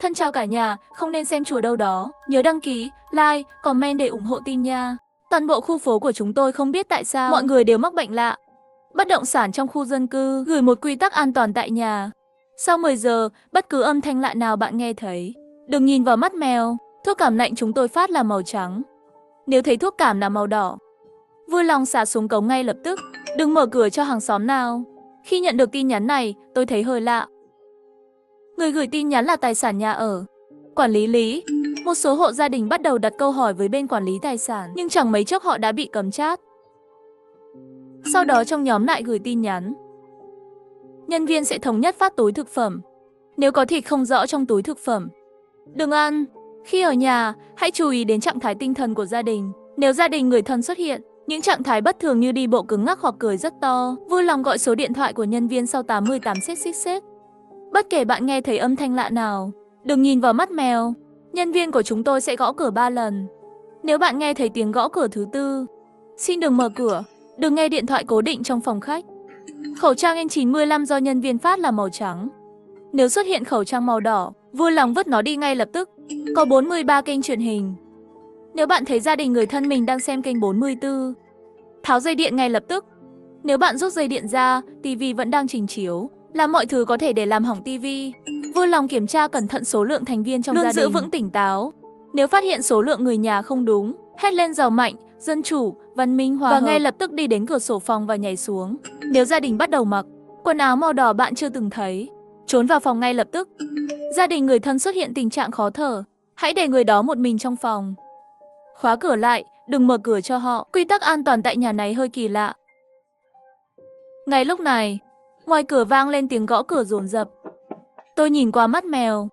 Thân chào cả nhà, không nên xem chùa đâu đó. Nhớ đăng ký, like, comment để ủng hộ tin nha. Toàn bộ khu phố của chúng tôi không biết tại sao mọi người đều mắc bệnh lạ. Bất động sản trong khu dân cư gửi một quy tắc an toàn tại nhà. Sau 10 giờ, bất cứ âm thanh lạ nào bạn nghe thấy, đừng nhìn vào mắt mèo. Thuốc cảm lạnh chúng tôi phát là màu trắng. Nếu thấy thuốc cảm là màu đỏ, vui lòng xả xuống cống ngay lập tức. Đừng mở cửa cho hàng xóm nào. Khi nhận được tin nhắn này, tôi thấy hơi lạ. Người gửi tin nhắn là tài sản nhà ở. Quản lý Lý. Một số hộ gia đình bắt đầu đặt câu hỏi với bên quản lý tài sản, nhưng chẳng mấy chốc họ đã bị cấm chat. Sau đó trong nhóm lại gửi tin nhắn. Nhân viên sẽ thống nhất phát túi thực phẩm. Nếu có thịt không rõ trong túi thực phẩm, đừng ăn. Khi ở nhà, hãy chú ý đến trạng thái tinh thần của gia đình. Nếu gia đình người thân xuất hiện những trạng thái bất thường như đi bộ cứng ngắc hoặc cười rất to, vui lòng gọi số điện thoại của nhân viên sau 88 xxx. Bất kể bạn nghe thấy âm thanh lạ nào, đừng nhìn vào mắt mèo. Nhân viên của chúng tôi sẽ gõ cửa 3 lần. Nếu bạn nghe thấy tiếng gõ cửa thứ tư, xin đừng mở cửa. Đừng nghe điện thoại cố định trong phòng khách. Khẩu trang N95 do nhân viên phát là màu trắng. Nếu xuất hiện khẩu trang màu đỏ, vui lòng vứt nó đi ngay lập tức. Có 43 kênh truyền hình. Nếu bạn thấy gia đình người thân mình đang xem kênh 44, tháo dây điện ngay lập tức. Nếu bạn rút dây điện ra, tivi vẫn đang trình chiếu, làm mọi thứ có thể để làm hỏng tivi. Vui lòng kiểm tra cẩn thận số lượng thành viên trong gia đình. Luôn giữ vững tỉnh táo. Nếu phát hiện số lượng người nhà không đúng, hét lên giàu mạnh, dân chủ, văn minh, hòa hợp và ngay lập tức đi đến cửa sổ phòng và nhảy xuống. Nếu gia đình bắt đầu mặc quần áo màu đỏ bạn chưa từng thấy, trốn vào phòng ngay lập tức. Gia đình người thân xuất hiện tình trạng khó thở, hãy để người đó một mình trong phòng. Khóa cửa lại, đừng mở cửa cho họ. Quy tắc an toàn tại nhà này hơi kỳ lạ. Ngay lúc này, ngoài cửa vang lên tiếng gõ cửa dồn dập. Tôi nhìn qua mắt mèo.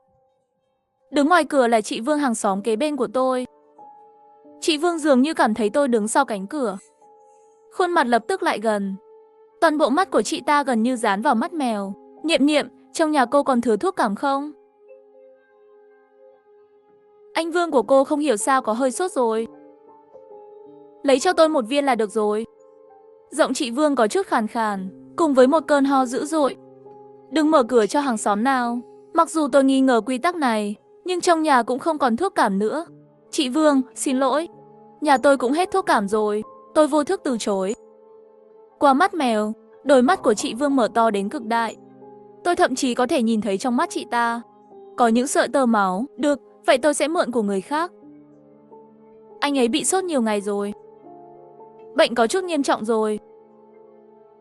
Đứng ngoài cửa là chị Vương, hàng xóm kế bên của tôi. Chị Vương dường như cảm thấy tôi đứng sau cánh cửa. Khuôn mặt lập tức lại gần. Toàn bộ mắt của chị ta gần như dán vào mắt mèo. Niệm Niệm, trong nhà cô còn thừa thuốc cảm không? Anh Vương của cô không hiểu sao có hơi sốt rồi. Lấy cho tôi một viên là được rồi. Giọng chị Vương có chút khàn khàn, cùng với một cơn ho dữ dội. Đừng mở cửa cho hàng xóm nào. Mặc dù tôi nghi ngờ quy tắc này, nhưng trong nhà cũng không còn thuốc cảm nữa. Chị Vương, xin lỗi. Nhà tôi cũng hết thuốc cảm rồi. Tôi vô thức từ chối. Qua mắt mèo, đôi mắt của chị Vương mở to đến cực đại. Tôi thậm chí có thể nhìn thấy trong mắt chị ta có những sợi tơ máu. Được, vậy tôi sẽ mượn của người khác. Anh ấy bị sốt nhiều ngày rồi. Bệnh có chút nghiêm trọng rồi.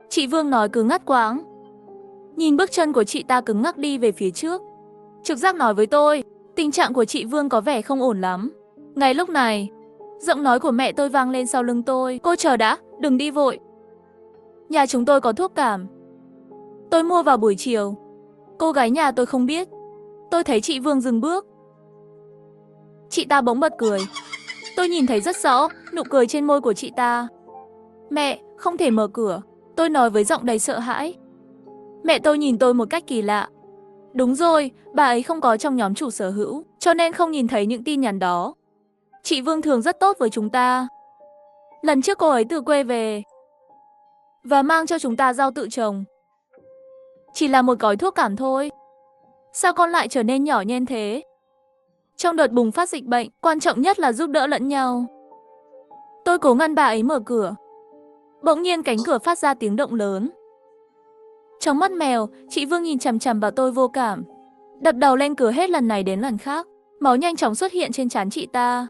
Chị Vương nói cứ ngắt quãng. Nhìn bước chân của chị ta cứng ngắc đi về phía trước. Trực giác nói với tôi, tình trạng của chị Vương có vẻ không ổn lắm. Ngay lúc này, giọng nói của mẹ tôi vang lên sau lưng tôi. Cô chờ đã, đừng đi vội. Nhà chúng tôi có thuốc cảm. Tôi mua vào buổi chiều. Cô gái nhà tôi không biết. Tôi thấy chị Vương dừng bước. Chị ta bỗng bật cười. Tôi nhìn thấy rất rõ nụ cười trên môi của chị ta. Mẹ, không thể mở cửa. Tôi nói với giọng đầy sợ hãi. Mẹ tôi nhìn tôi một cách kỳ lạ. Đúng rồi, bà ấy không có trong nhóm chủ sở hữu, cho nên không nhìn thấy những tin nhắn đó. Chị Vương thường rất tốt với chúng ta. Lần trước cô ấy từ quê về và mang cho chúng ta rau tự trồng. Chỉ là một gói thuốc cảm thôi. Sao con lại trở nên nhỏ nhen thế? Trong đợt bùng phát dịch bệnh, quan trọng nhất là giúp đỡ lẫn nhau. Tôi cố ngăn bà ấy mở cửa. Bỗng nhiên cánh cửa phát ra tiếng động lớn. Trong mắt mèo, chị Vương nhìn chằm chằm vào tôi vô cảm. Đập đầu lên cửa hết lần này đến lần khác. Máu nhanh chóng xuất hiện trên trán chị ta.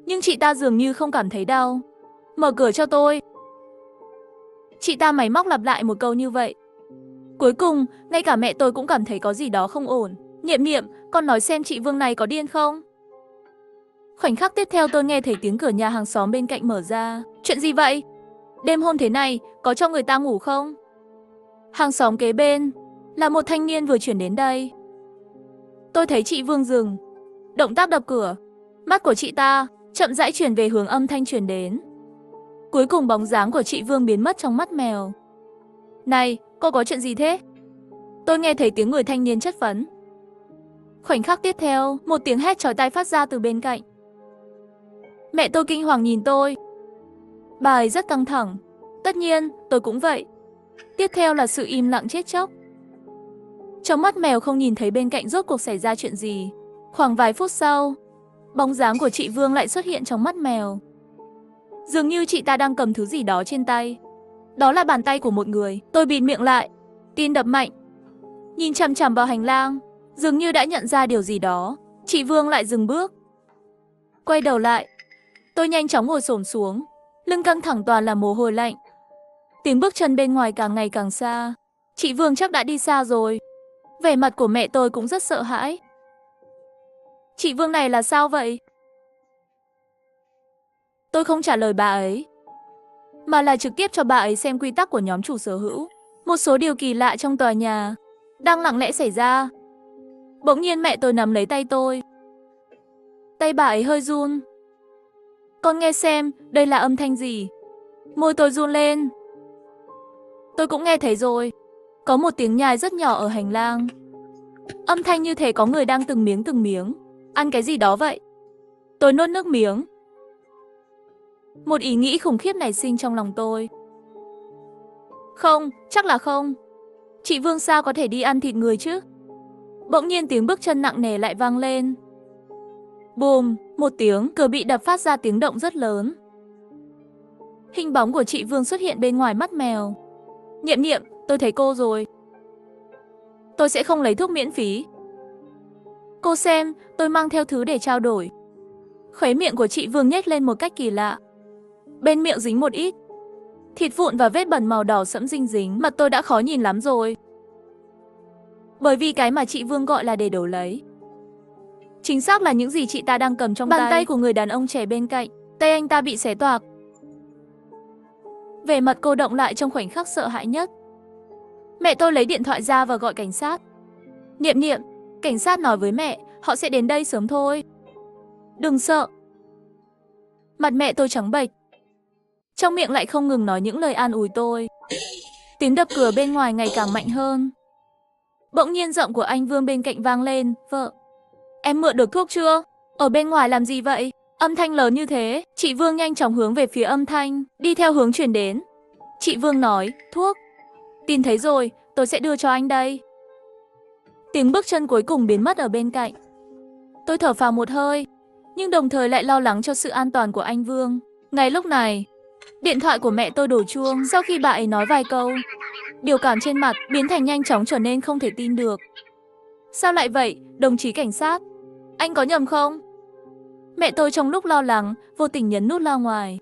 Nhưng chị ta dường như không cảm thấy đau. Mở cửa cho tôi. Chị ta máy móc lặp lại một câu như vậy. Cuối cùng, ngay cả mẹ tôi cũng cảm thấy có gì đó không ổn. Niệm Niệm, con nói xem chị Vương này có điên không? Khoảnh khắc tiếp theo tôi nghe thấy tiếng cửa nhà hàng xóm bên cạnh mở ra. Chuyện gì vậy? Đêm hôm thế này, có cho người ta ngủ không? Hàng xóm kế bên là một thanh niên vừa chuyển đến đây. Tôi thấy chị Vương dừng động tác đập cửa. Mắt của chị ta chậm rãi chuyển về hướng âm thanh chuyển đến. Cuối cùng bóng dáng của chị Vương biến mất trong mắt mèo. Này, cô có chuyện gì thế? Tôi nghe thấy tiếng người thanh niên chất vấn. Khoảnh khắc tiếp theo, một tiếng hét chói tai phát ra từ bên cạnh. Mẹ tôi kinh hoàng nhìn tôi. Bà ấy rất căng thẳng. Tất nhiên, tôi cũng vậy. Tiếp theo là sự im lặng chết chóc. Trong mắt mèo không nhìn thấy bên cạnh rốt cuộc xảy ra chuyện gì. Khoảng vài phút sau, bóng dáng của chị Vương lại xuất hiện trong mắt mèo. Dường như chị ta đang cầm thứ gì đó trên tay. Đó là bàn tay của một người. Tôi bịt miệng lại, tim đập mạnh, nhìn chằm chằm vào hành lang. Dường như đã nhận ra điều gì đó, chị Vương lại dừng bước. Quay đầu lại, tôi nhanh chóng ngồi xổm xuống, lưng căng thẳng toàn là mồ hôi lạnh. Tiếng bước chân bên ngoài càng ngày càng xa. Chị Vương chắc đã đi xa rồi. Vẻ mặt của mẹ tôi cũng rất sợ hãi. Chị Vương này là sao vậy? Tôi không trả lời bà ấy, mà là trực tiếp cho bà ấy xem quy tắc của nhóm chủ sở hữu. Một số điều kỳ lạ trong tòa nhà đang lặng lẽ xảy ra. Bỗng nhiên mẹ tôi nắm lấy tay tôi. Tay bà ấy hơi run. Con nghe xem, đây là âm thanh gì? Môi tôi run lên. Tôi cũng nghe thấy rồi. Có một tiếng nhai rất nhỏ ở hành lang. Âm thanh như thể có người đang từng miếng ăn cái gì đó vậy. Tôi nuốt nước miếng. Một ý nghĩ khủng khiếp nảy sinh trong lòng tôi. Không, chắc là không. Chị Vương sao có thể đi ăn thịt người chứ? Bỗng nhiên tiếng bước chân nặng nề lại vang lên. Bùm, một tiếng, cửa bị đập phát ra tiếng động rất lớn. Hình bóng của chị Vương xuất hiện bên ngoài mắt mèo. Niệm Niệm, tôi thấy cô rồi. Tôi sẽ không lấy thuốc miễn phí. Cô xem, tôi mang theo thứ để trao đổi. Khóe miệng của chị Vương nhếch lên một cách kỳ lạ. Bên miệng dính một ít thịt vụn và vết bẩn màu đỏ sẫm dinh dính. Mặt tôi đã khó nhìn lắm rồi. Bởi vì cái mà chị Vương gọi là để đổi lấy chính xác là những gì chị ta đang cầm trong tay. Bàn tay của người đàn ông trẻ bên cạnh. Tay anh ta bị xé toạc. Vẻ mặt cô động lại trong khoảnh khắc sợ hãi nhất. Mẹ tôi lấy điện thoại ra và gọi cảnh sát. Niệm Niệm, cảnh sát nói với mẹ, họ sẽ đến đây sớm thôi. Đừng sợ. Mặt mẹ tôi trắng bệch. Trong miệng lại không ngừng nói những lời an ủi tôi. Tiếng đập cửa bên ngoài ngày càng mạnh hơn. Bỗng nhiên giọng của anh Vương bên cạnh vang lên. Vợ, em mượn được thuốc chưa? Ở bên ngoài làm gì vậy? Âm thanh lớn như thế. Chị Vương nhanh chóng hướng về phía âm thanh, đi theo hướng chuyển đến. Chị Vương nói, thuốc. Tìm thấy rồi, tôi sẽ đưa cho anh đây. Tiếng bước chân cuối cùng biến mất ở bên cạnh. Tôi thở phào một hơi, nhưng đồng thời lại lo lắng cho sự an toàn của anh Vương. Ngay lúc này, điện thoại của mẹ tôi đổ chuông. Sau khi bà ấy nói vài câu, biểu cảm trên mặt biến thành nhanh chóng trở nên không thể tin được. Sao lại vậy, đồng chí cảnh sát? Anh có nhầm không? Mẹ tôi trong lúc lo lắng, vô tình nhấn nút loa ngoài.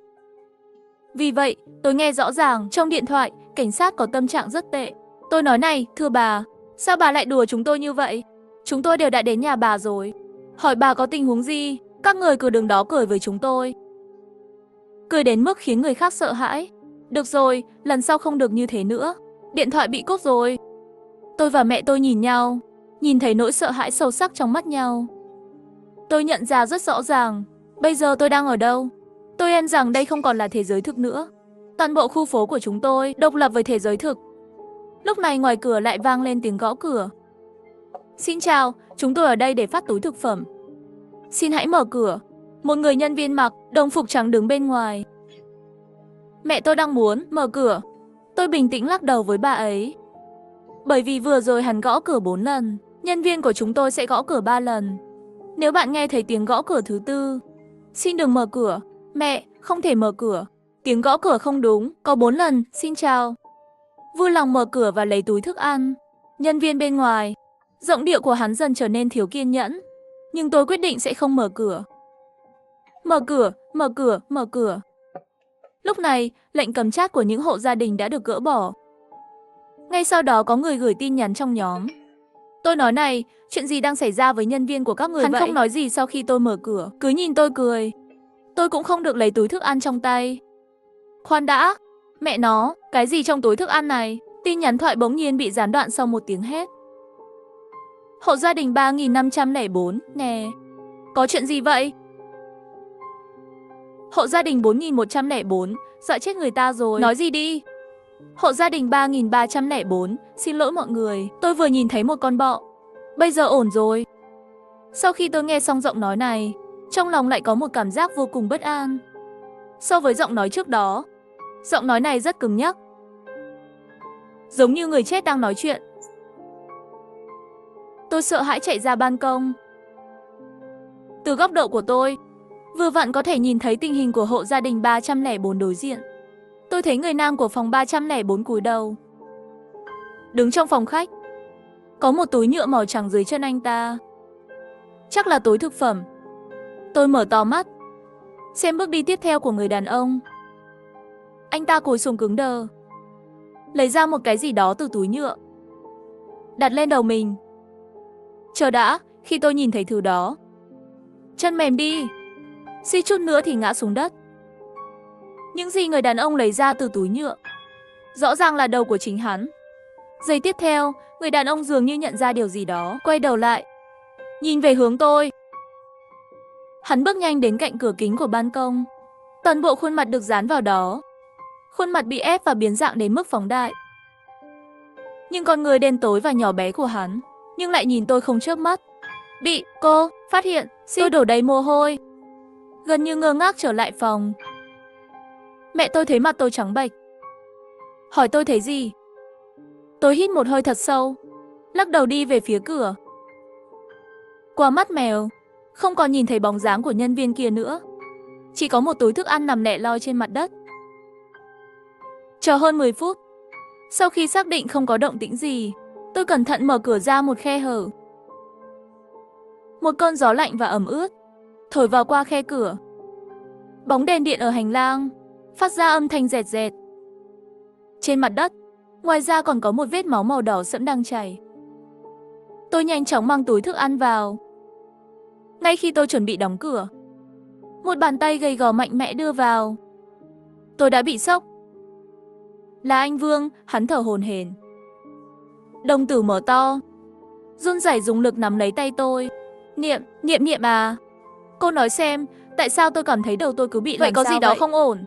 Vì vậy, tôi nghe rõ ràng trong điện thoại, cảnh sát có tâm trạng rất tệ. Tôi nói này, thưa bà, sao bà lại đùa chúng tôi như vậy? Chúng tôi đều đã đến nhà bà rồi. Hỏi bà có tình huống gì, các người cứ đứng đó cười với chúng tôi. Cười đến mức khiến người khác sợ hãi. Được rồi, lần sau không được như thế nữa. Điện thoại bị cúp rồi. Tôi và mẹ tôi nhìn nhau, nhìn thấy nỗi sợ hãi sâu sắc trong mắt nhau. Tôi nhận ra rất rõ ràng, bây giờ tôi đang ở đâu. Tôi em rằng đây không còn là thế giới thực nữa. Toàn bộ khu phố của chúng tôi độc lập với thế giới thực. Lúc này ngoài cửa lại vang lên tiếng gõ cửa. Xin chào, chúng tôi ở đây để phát túi thực phẩm. Xin hãy mở cửa. Một người nhân viên mặc đồng phục trắng đứng bên ngoài. Mẹ tôi đang muốn mở cửa. Tôi bình tĩnh lắc đầu với bà ấy. Bởi vì vừa rồi hắn gõ cửa 4 lần, nhân viên của chúng tôi sẽ gõ cửa 3 lần. Nếu bạn nghe thấy tiếng gõ cửa thứ tư, xin đừng mở cửa. Mẹ, không thể mở cửa. Tiếng gõ cửa không đúng, có 4 lần, xin chào. Vui lòng mở cửa và lấy túi thức ăn. Nhân viên bên ngoài. Giọng điệu của hắn dần trở nên thiếu kiên nhẫn. Nhưng tôi quyết định sẽ không mở cửa. Mở cửa, mở cửa, mở cửa. Lúc này, lệnh cấm chat của những hộ gia đình đã được gỡ bỏ. Ngay sau đó có người gửi tin nhắn trong nhóm. Tôi nói này, chuyện gì đang xảy ra với nhân viên của các người vậy? Hắn không nói gì sau khi tôi mở cửa, cứ nhìn tôi cười. Tôi cũng không được lấy túi thức ăn trong tay. Khoan đã, mẹ nó, cái gì trong túi thức ăn này? Tin nhắn thoại bỗng nhiên bị gián đoạn sau một tiếng hét. Hộ gia đình 3504, nè. Có chuyện gì vậy? Hộ gia đình 4104, sợ chết người ta rồi. Nói gì đi? Hộ gia đình 3304, xin lỗi mọi người, tôi vừa nhìn thấy một con bọ. Bây giờ ổn rồi. Sau khi tôi nghe xong giọng nói này, trong lòng lại có một cảm giác vô cùng bất an. So với giọng nói trước đó, giọng nói này rất cứng nhắc. Giống như người chết đang nói chuyện. Tôi sợ hãi chạy ra ban công. Từ góc độ của tôi, vừa vặn có thể nhìn thấy tình hình của hộ gia đình 304 đối diện. Tôi thấy người nam của phòng 304 cúi đầu. Đứng trong phòng khách, có một túi nhựa màu trắng dưới chân anh ta. Chắc là túi thực phẩm. Tôi mở to mắt, xem bước đi tiếp theo của người đàn ông. Anh ta cúi xuống cứng đờ, lấy ra một cái gì đó từ túi nhựa, đặt lên đầu mình. Chờ đã, khi tôi nhìn thấy thứ đó, chân mềm đi, suýt chút nữa thì ngã xuống đất. Những gì người đàn ông lấy ra từ túi nhựa rõ ràng là đầu của chính hắn. Giây tiếp theo, người đàn ông dường như nhận ra điều gì đó, quay đầu lại, nhìn về hướng tôi. Hắn bước nhanh đến cạnh cửa kính của ban công. Toàn bộ khuôn mặt được dán vào đó. Khuôn mặt bị ép và biến dạng đến mức phóng đại. Nhưng con người đen tối và nhỏ bé của hắn nhưng lại nhìn tôi không chớp mắt. Bị cô phát hiện, tôi đổ đầy mồ hôi, gần như ngơ ngác trở lại phòng. Mẹ tôi thấy mặt tôi trắng bệch, hỏi tôi thấy gì. Tôi hít một hơi thật sâu, lắc đầu đi về phía cửa. Qua mắt mèo, không còn nhìn thấy bóng dáng của nhân viên kia nữa. Chỉ có một túi thức ăn nằm lẻ loi trên mặt đất. Chờ hơn 10 phút, sau khi xác định không có động tĩnh gì, tôi cẩn thận mở cửa ra một khe hở. Một cơn gió lạnh và ẩm ướt thổi vào qua khe cửa. Bóng đèn điện ở hành lang phát ra âm thanh rẹt rẹt. Trên mặt đất, ngoài ra còn có một vết máu màu đỏ sẫm đang chảy. Tôi nhanh chóng mang túi thức ăn vào. Ngay khi tôi chuẩn bị đóng cửa, một bàn tay gầy gò mạnh mẽ đưa vào. Tôi đã bị sốc. Là anh Vương, hắn thở hổn hển. Đồng tử mở to, run rẩy dùng lực nắm lấy tay tôi. Niệm à, cô nói xem, tại sao tôi cảm thấy đầu tôi cứ bị vậy, có gì đó vậy? Không ổn.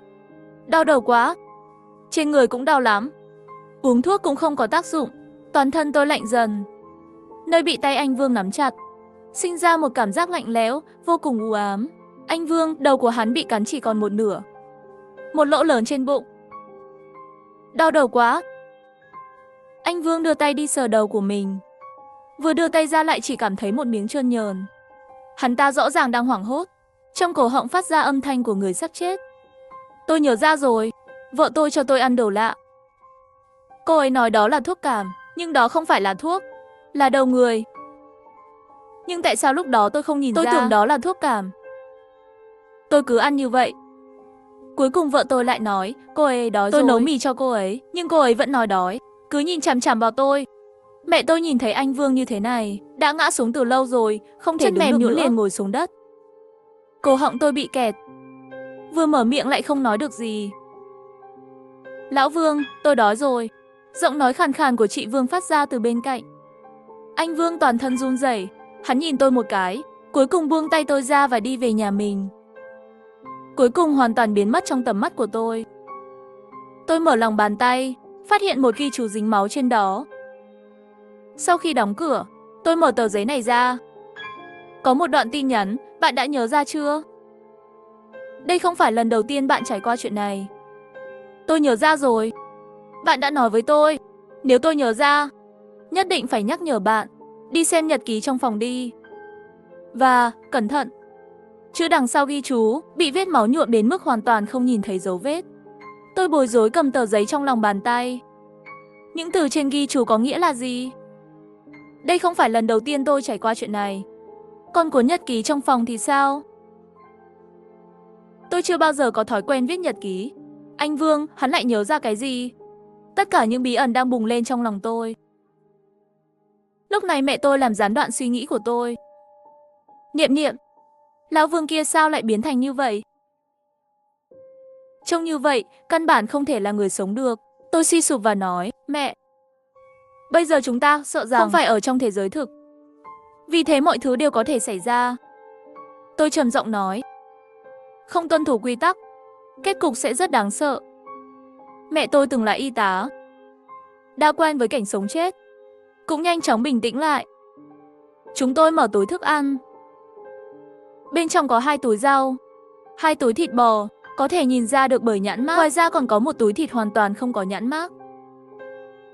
Đau đầu quá, trên người cũng đau lắm. Uống thuốc cũng không có tác dụng, toàn thân tôi lạnh dần. Nơi bị tay anh Vương nắm chặt, sinh ra một cảm giác lạnh lẽo, vô cùng u ám. Anh Vương, đầu của hắn bị cắn chỉ còn một nửa. Một lỗ lớn trên bụng. Đau đầu quá. Anh Vương đưa tay đi sờ đầu của mình. Vừa đưa tay ra lại chỉ cảm thấy một miếng trơn nhờn. Hắn ta rõ ràng đang hoảng hốt. Trong cổ họng phát ra âm thanh của người sắp chết. Tôi nhớ ra rồi, vợ tôi cho tôi ăn đồ lạ. Cô ấy nói đó là thuốc cảm, nhưng đó không phải là thuốc, là đầu người. Nhưng tại sao lúc đó tôi không nhìn ra? Tôi tưởng đó là thuốc cảm. Tôi cứ ăn như vậy. Cuối cùng vợ tôi lại nói, cô ấy đói rồi. Tôi nấu mì cho cô ấy, nhưng cô ấy vẫn nói đói, cứ nhìn chằm chằm vào tôi. Mẹ tôi nhìn thấy anh Vương như thế này, đã ngã xuống từ lâu rồi, không thể đứng được nữa, liền ngồi xuống đất. Cổ họng tôi bị kẹt, vừa mở miệng lại không nói được gì. Lão Vương, tôi đói rồi. Giọng nói khàn khàn của chị Vương phát ra từ bên cạnh. Anh Vương toàn thân run rẩy, hắn nhìn tôi một cái, cuối cùng buông tay tôi ra và đi về nhà mình. Cuối cùng hoàn toàn biến mất trong tầm mắt của tôi. Tôi mở lòng bàn tay, phát hiện một ghi chú dính máu trên đó. Sau khi đóng cửa, tôi mở tờ giấy này ra. Có một đoạn tin nhắn, bạn đã nhớ ra chưa? Đây không phải lần đầu tiên bạn trải qua chuyện này. Tôi nhớ ra rồi. Bạn đã nói với tôi, nếu tôi nhớ ra, nhất định phải nhắc nhở bạn, đi xem nhật ký trong phòng đi. Và, cẩn thận. Chữ đằng sau ghi chú, bị vết máu nhuộm đến mức hoàn toàn không nhìn thấy dấu vết. Tôi bối rối cầm tờ giấy trong lòng bàn tay. Những từ trên ghi chú có nghĩa là gì? Đây không phải lần đầu tiên tôi trải qua chuyện này. Còn cuốn nhật ký trong phòng thì sao? Tôi chưa bao giờ có thói quen viết nhật ký. Anh Vương, hắn lại nhớ ra cái gì? Tất cả những bí ẩn đang bùng lên trong lòng tôi. Lúc này mẹ tôi làm gián đoạn suy nghĩ của tôi. Niệm, lão Vương kia sao lại biến thành như vậy? Trông như vậy, căn bản không thể là người sống được. Tôi suy sụp và nói, mẹ, bây giờ chúng ta sợ rằng không phải ở trong thế giới thực. Vì thế mọi thứ đều có thể xảy ra. Tôi trầm giọng nói, không tuân thủ quy tắc, kết cục sẽ rất đáng sợ. Mẹ tôi từng là y tá, đã quen với cảnh sống chết, cũng nhanh chóng bình tĩnh lại. Chúng tôi mở túi thức ăn. Bên trong có 2 túi rau, 2 túi thịt bò, có thể nhìn ra được bởi nhãn mác. Ngoài ra còn có một túi thịt hoàn toàn không có nhãn mác.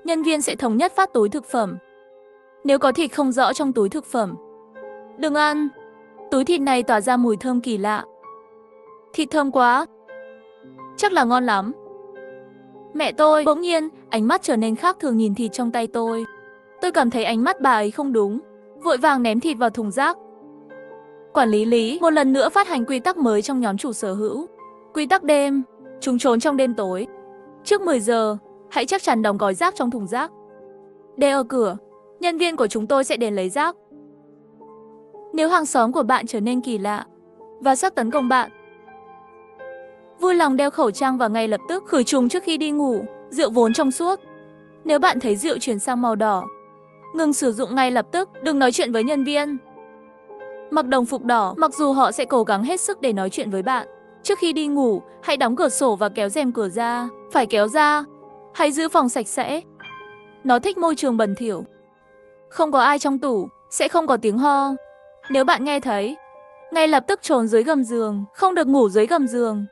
Nhân viên sẽ thống nhất phát túi thực phẩm. Nếu có thịt không rõ trong túi thực phẩm, đừng ăn. Túi thịt này tỏa ra mùi thơm kỳ lạ. Thịt thơm quá. Chắc là ngon lắm. Mẹ tôi bỗng nhiên, ánh mắt trở nên khác thường nhìn thịt trong tay tôi. Tôi cảm thấy ánh mắt bà ấy không đúng, vội vàng ném thịt vào thùng rác. Quản lý Lý một lần nữa phát hành quy tắc mới trong nhóm chủ sở hữu. Quy tắc đêm, chúng trốn trong đêm tối. Trước 10 giờ, hãy chắc chắn đóng gói rác trong thùng rác. Để ở cửa, nhân viên của chúng tôi sẽ đến lấy rác. Nếu hàng xóm của bạn trở nên kỳ lạ và sắp tấn công bạn, vui lòng đeo khẩu trang và ngay lập tức khử trùng trước khi đi ngủ. Rượu vốn trong suốt. Nếu bạn thấy rượu chuyển sang màu đỏ, ngừng sử dụng ngay lập tức, đừng nói chuyện với nhân viên. Mặc đồng phục đỏ, mặc dù họ sẽ cố gắng hết sức để nói chuyện với bạn. Trước khi đi ngủ, hãy đóng cửa sổ và kéo rèm cửa ra. Phải kéo ra. Hãy giữ phòng sạch sẽ. Nó thích môi trường bẩn thỉu. Không có ai trong tủ, sẽ không có tiếng ho. Nếu bạn nghe thấy, ngay lập tức trốn dưới gầm giường, không được ngủ dưới gầm giường.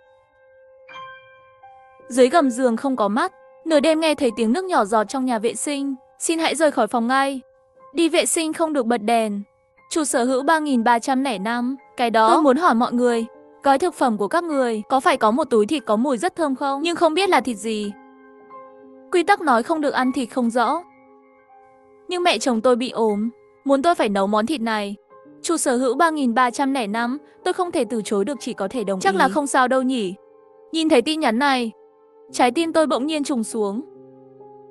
Dưới gầm giường không có mắt. Nửa đêm nghe thấy tiếng nước nhỏ giọt trong nhà vệ sinh, xin hãy rời khỏi phòng ngay. Đi vệ sinh không được bật đèn. Chủ sở hữu 3305, cái đó tôi muốn hỏi mọi người, gói thực phẩm của các người có phải có một túi thịt có mùi rất thơm không, nhưng không biết là thịt gì. Quy tắc nói không được ăn thịt không rõ. Nhưng mẹ chồng tôi bị ốm, muốn tôi phải nấu món thịt này. Chủ sở hữu 3305, tôi không thể từ chối được, chỉ có thể đồng ý. Chắc là không sao đâu nhỉ. Nhìn thấy tin nhắn này, trái tim tôi bỗng nhiên trùng xuống.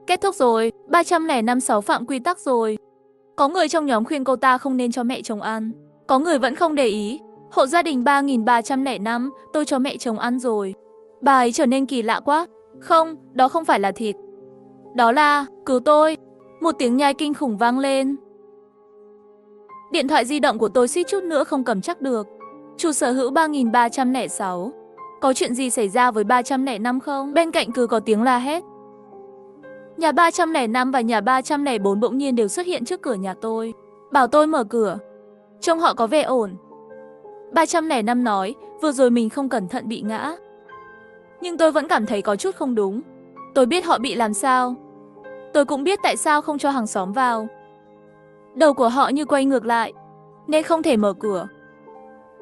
Kết thúc rồi, 3056 phạm quy tắc rồi. Có người trong nhóm khuyên cô ta không nên cho mẹ chồng ăn. Có người vẫn không để ý. Hộ gia đình 3305, tôi cho mẹ chồng ăn rồi. Bà ấy trở nên kỳ lạ quá. Không, đó không phải là thịt. Đó là, cứu tôi. Một tiếng nhai kinh khủng vang lên. Điện thoại di động của tôi suýt chút nữa không cầm chắc được. Chủ sở hữu 3306. Có chuyện gì xảy ra với 305 không? Bên cạnh cứ có tiếng la hét. Nhà 305 và nhà 304 bỗng nhiên đều xuất hiện trước cửa nhà tôi. Bảo tôi mở cửa. Trông họ có vẻ ổn. 305 nói, vừa rồi mình không cẩn thận bị ngã. Nhưng tôi vẫn cảm thấy có chút không đúng. Tôi biết họ bị làm sao. Tôi cũng biết tại sao không cho hàng xóm vào. Đầu của họ như quay ngược lại, nên không thể mở cửa.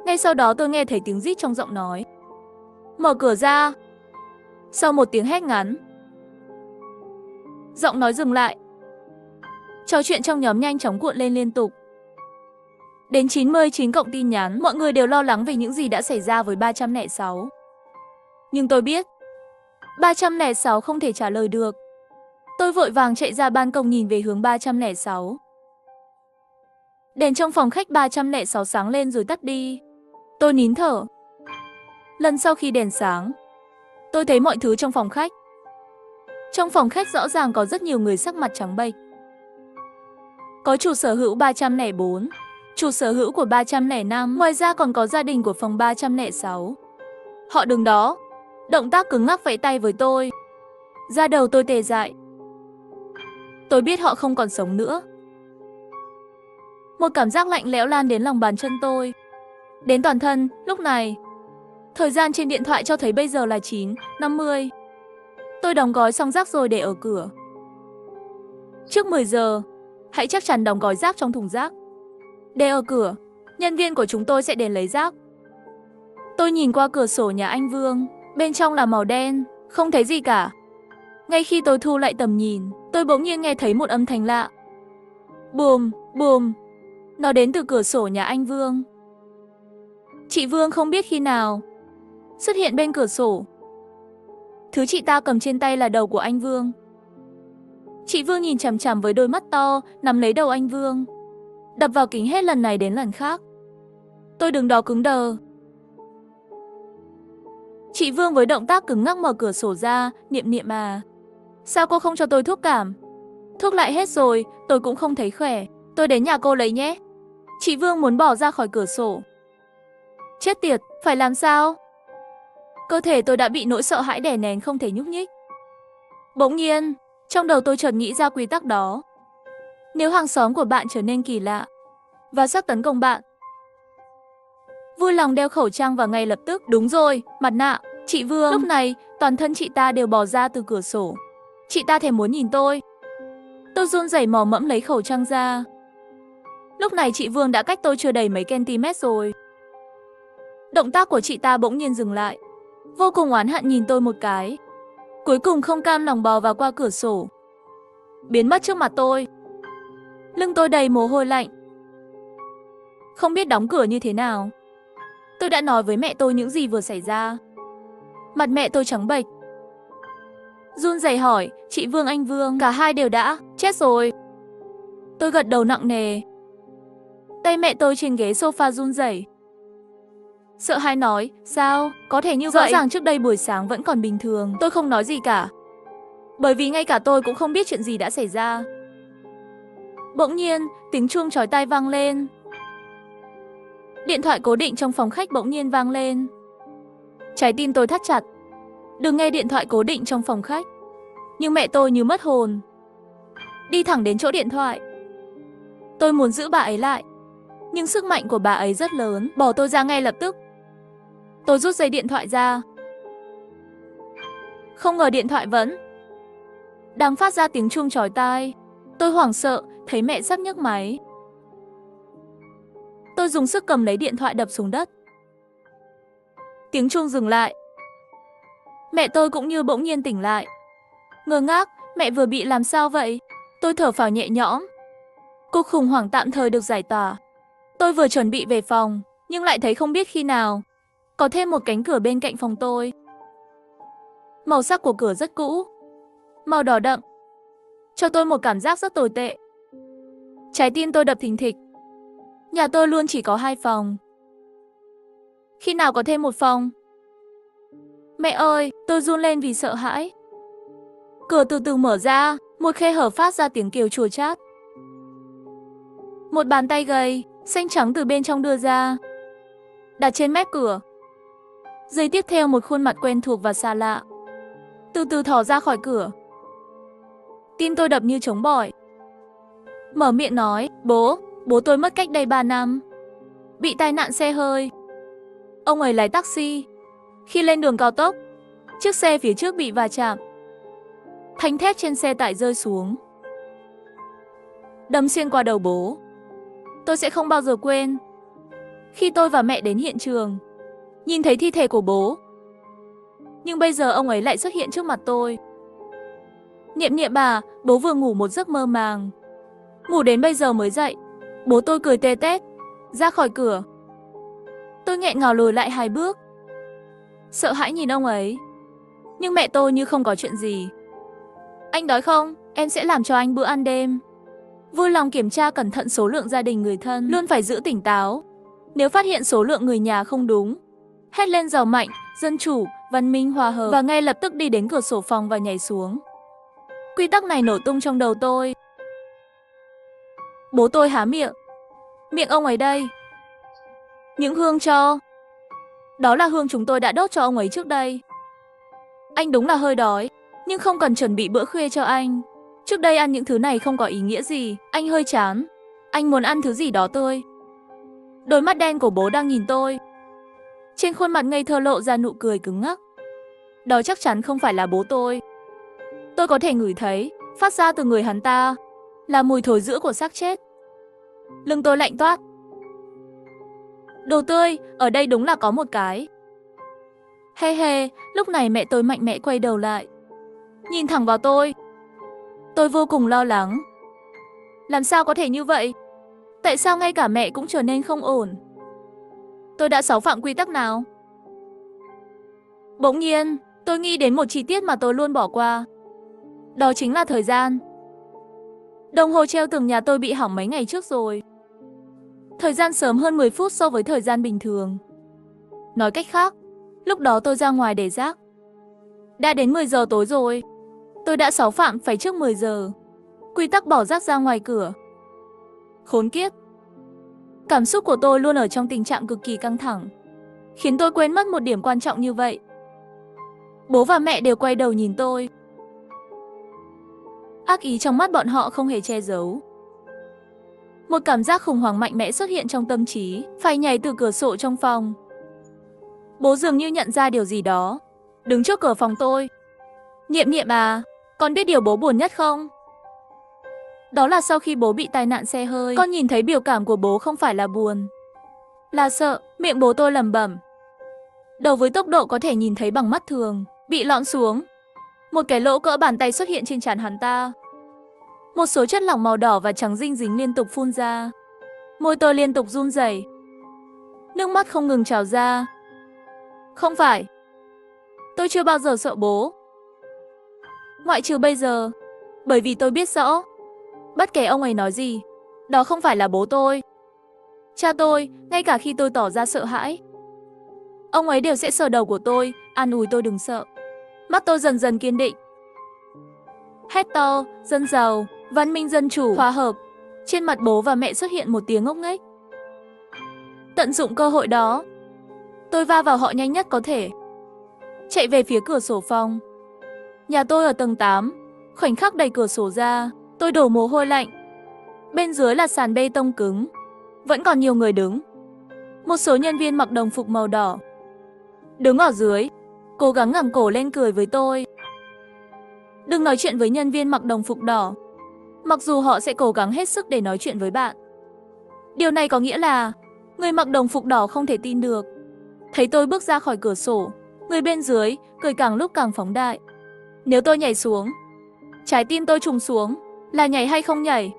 Ngay sau đó tôi nghe thấy tiếng rít trong giọng nói. Mở cửa ra. Sau một tiếng hét ngắn, giọng nói dừng lại. Trò chuyện trong nhóm nhanh chóng cuộn lên liên tục. Đến 99 cộng tin nhắn, mọi người đều lo lắng về những gì đã xảy ra với 306. Nhưng tôi biết 306 không thể trả lời được. Tôi vội vàng chạy ra ban công nhìn về hướng 306. Đèn trong phòng khách 306 sáng lên rồi tắt đi. Tôi nín thở. Lần sau khi đèn sáng, tôi thấy mọi thứ trong phòng khách. Trong phòng khách rõ ràng có rất nhiều người sắc mặt trắng bệch. Có chủ sở hữu 304, chủ sở hữu của 305, ngoài ra còn có gia đình của phòng 306. Họ đứng đó, động tác cứng ngắc vẫy tay với tôi. Da đầu tôi tê dại. Tôi biết họ không còn sống nữa. Một cảm giác lạnh lẽo lan đến lòng bàn chân tôi, đến toàn thân. Lúc này, thời gian trên điện thoại cho thấy bây giờ là 9:50. Tôi đóng gói xong rác rồi để ở cửa. Trước 10 giờ, hãy chắc chắn đóng gói rác trong thùng rác. Để ở cửa, nhân viên của chúng tôi sẽ đến lấy rác. Tôi nhìn qua cửa sổ nhà anh Vương, bên trong là màu đen, không thấy gì cả. Ngay khi tôi thu lại tầm nhìn, tôi bỗng nhiên nghe thấy một âm thanh lạ. Bùm, bùm. Nó đến từ cửa sổ nhà anh Vương. Chị Vương không biết khi nào xuất hiện bên cửa sổ. Thứ chị ta cầm trên tay là đầu của anh Vương. Chị Vương nhìn chằm chằm với đôi mắt to, nắm lấy đầu anh Vương, đập vào kính hết lần này đến lần khác. Tôi đứng đó cứng đờ. Chị Vương với động tác cứng ngắc mở cửa sổ ra, niệm niệm à. Sao cô không cho tôi thuốc cảm? Thuốc lại hết rồi, tôi cũng không thấy khỏe. Tôi đến nhà cô lấy nhé. Chị Vương muốn bỏ ra khỏi cửa sổ. Chết tiệt, phải làm sao? Cơ thể tôi đã bị nỗi sợ hãi đè nén không thể nhúc nhích. Bỗng nhiên, trong đầu tôi chợt nghĩ ra quy tắc đó. Nếu hàng xóm của bạn trở nên kỳ lạ và sắp tấn công bạn, vui lòng đeo khẩu trang vào ngay lập tức. Đúng rồi, mặt nạ. Chị Vương. Lúc này, toàn thân chị ta đều bò ra từ cửa sổ. Chị ta thèm muốn nhìn tôi. Tôi run rẩy mò mẫm lấy khẩu trang ra. Lúc này chị Vương đã cách tôi chưa đầy mấy cm rồi. Động tác của chị ta bỗng nhiên dừng lại, vô cùng oán hận nhìn tôi một cái. Cuối cùng không cam lòng bò vào qua cửa sổ, biến mất trước mặt tôi. Lưng tôi đầy mồ hôi lạnh. Không biết đóng cửa như thế nào. Tôi đã nói với mẹ tôi những gì vừa xảy ra. Mặt mẹ tôi trắng bệch, run rẩy hỏi, chị Vương, anh Vương, cả hai đều đã chết rồi. Tôi gật đầu nặng nề. Tay mẹ tôi trên ghế sofa run rẩy, sợ hãi nói, sao, có thể như vậy? Rõ ràng trước đây buổi sáng vẫn còn bình thường. Tôi không nói gì cả, bởi vì ngay cả tôi cũng không biết chuyện gì đã xảy ra. Bỗng nhiên, tiếng chuông chói tai vang lên. Điện thoại cố định trong phòng khách bỗng nhiên vang lên. Trái tim tôi thắt chặt. Đừng nghe điện thoại cố định trong phòng khách. Nhưng mẹ tôi như mất hồn, đi thẳng đến chỗ điện thoại. Tôi muốn giữ bà ấy lại, nhưng sức mạnh của bà ấy rất lớn, bỏ tôi ra ngay lập tức. Tôi rút dây điện thoại ra. Không ngờ điện thoại vẫn đang phát ra tiếng chuông chói tai. Tôi hoảng sợ, thấy mẹ sắp nhấc máy. Tôi dùng sức cầm lấy điện thoại đập xuống đất. Tiếng chuông dừng lại. Mẹ tôi cũng như bỗng nhiên tỉnh lại. Ngơ ngác, mẹ vừa bị làm sao vậy? Tôi thở phào nhẹ nhõm. Cuộc khủng hoảng tạm thời được giải tỏa. Tôi vừa chuẩn bị về phòng, nhưng lại thấy không biết khi nào có thêm một cánh cửa bên cạnh phòng tôi. Màu sắc của cửa rất cũ, màu đỏ đậm, cho tôi một cảm giác rất tồi tệ. Trái tim tôi đập thình thịch. Nhà tôi luôn chỉ có 2 phòng. Khi nào có thêm một phòng? Mẹ ơi, tôi run lên vì sợ hãi. Cửa từ từ mở ra, một khe hở phát ra tiếng kêu chua chát. Một bàn tay gầy, xanh trắng từ bên trong đưa ra, đặt trên mép cửa. Giây tiếp theo một khuôn mặt quen thuộc và xa lạ từ từ thò ra khỏi cửa. Tim tôi đập như trống bỏi. Mở miệng nói, bố tôi mất cách đây 3 năm. Bị tai nạn xe hơi. Ông ấy lái taxi. Khi lên đường cao tốc, chiếc xe phía trước bị va chạm. Thanh thép trên xe tải rơi xuống, đâm xuyên qua đầu bố. Tôi sẽ không bao giờ quên khi tôi và mẹ đến hiện trường, nhìn thấy thi thể của bố. Nhưng bây giờ ông ấy lại xuất hiện trước mặt tôi. Niệm Niệm bà, bố vừa ngủ một giấc mơ màng, ngủ đến bây giờ mới dậy. Bố tôi cười tê tét, ra khỏi cửa. Tôi nghẹn ngào lùi lại 2 bước, sợ hãi nhìn ông ấy. Nhưng mẹ tôi như không có chuyện gì. Anh đói không? Em sẽ làm cho anh bữa ăn đêm. Vui lòng kiểm tra cẩn thận số lượng gia đình người thân, luôn phải giữ tỉnh táo. Nếu phát hiện số lượng người nhà không đúng, hét lên giàu mạnh, dân chủ, văn minh, hòa hợp và ngay lập tức đi đến cửa sổ phòng và nhảy xuống. Quy tắc này nổ tung trong đầu tôi. Bố tôi há miệng. Miệng ông ấy đây. Những hương cho. Đó là hương chúng tôi đã đốt cho ông ấy trước đây. Anh đúng là hơi đói, nhưng không cần chuẩn bị bữa khuya cho anh. Trước đây ăn những thứ này không có ý nghĩa gì. Anh hơi chán. Anh muốn ăn thứ gì đó tươi. Đôi mắt đen của bố đang nhìn tôi. Trên khuôn mặt ngây thơ lộ ra nụ cười cứng ngắc. Đó chắc chắn không phải là bố tôi. Tôi có thể ngửi thấy, phát ra từ người hắn ta, là mùi thối rữa của xác chết. Lưng tôi lạnh toát. Đồ tươi, ở đây đúng là có một cái. He he, lúc này mẹ tôi mạnh mẽ quay đầu lại, nhìn thẳng vào tôi. Tôi vô cùng lo lắng. Làm sao có thể như vậy? Tại sao ngay cả mẹ cũng trở nên không ổn? Tôi đã xáo phạm quy tắc nào? Bỗng nhiên, tôi nghĩ đến một chi tiết mà tôi luôn bỏ qua. Đó chính là thời gian. Đồng hồ treo tường nhà tôi bị hỏng mấy ngày trước rồi. Thời gian sớm hơn 10 phút so với thời gian bình thường. Nói cách khác, lúc đó tôi ra ngoài để rác. Đã đến 10 giờ tối rồi. Tôi đã xáo phạm phải trước 10 giờ. Quy tắc bỏ rác ra ngoài cửa. Khốn kiếp. Cảm xúc của tôi luôn ở trong tình trạng cực kỳ căng thẳng, khiến tôi quên mất một điểm quan trọng như vậy. Bố và mẹ đều quay đầu nhìn tôi. Ác ý trong mắt bọn họ không hề che giấu. Một cảm giác khủng hoảng mạnh mẽ xuất hiện trong tâm trí, phải nhảy từ cửa sổ trong phòng. Bố dường như nhận ra điều gì đó, đứng trước cửa phòng tôi. Niệm Niệm à, con biết điều bố buồn nhất không? Đó là sau khi bố bị tai nạn xe hơi, con nhìn thấy biểu cảm của bố không phải là buồn, là sợ. Miệng bố tôi lẩm bẩm. Đầu với tốc độ có thể nhìn thấy bằng mắt thường, bị lõm xuống. Một cái lỗ cỡ bàn tay xuất hiện trên trán hắn ta. Một số chất lỏng màu đỏ và trắng dinh dính liên tục phun ra. Môi tôi liên tục run rẩy. Nước mắt không ngừng trào ra. Không phải. Tôi chưa bao giờ sợ bố. Ngoại trừ bây giờ. Bởi vì tôi biết rõ. Bất kể ông ấy nói gì, đó không phải là bố tôi. Cha tôi, ngay cả khi tôi tỏ ra sợ hãi, ông ấy đều sẽ sờ đầu của tôi, an ủi tôi đừng sợ. Mắt tôi dần dần kiên định. Hét to, dân giàu, văn minh dân chủ, hòa hợp. Trên mặt bố và mẹ xuất hiện một tiếng ngốc nghếch. Tận dụng cơ hội đó, tôi va vào họ nhanh nhất có thể. Chạy về phía cửa sổ phòng. Nhà tôi ở tầng 8. Khoảnh khắc đẩy cửa sổ ra, tôi đổ mồ hôi lạnh. Bên dưới là sàn bê tông cứng. Vẫn còn nhiều người đứng. Một số nhân viên mặc đồng phục màu đỏ đứng ở dưới, cố gắng ngẩng cổ lên cười với tôi. Đừng nói chuyện với nhân viên mặc đồng phục đỏ, mặc dù họ sẽ cố gắng hết sức để nói chuyện với bạn. Điều này có nghĩa là người mặc đồng phục đỏ không thể tin được. Thấy tôi bước ra khỏi cửa sổ, người bên dưới cười càng lúc càng phóng đại. Nếu tôi nhảy xuống, trái tim tôi trùng xuống, là nhảy hay không nhảy?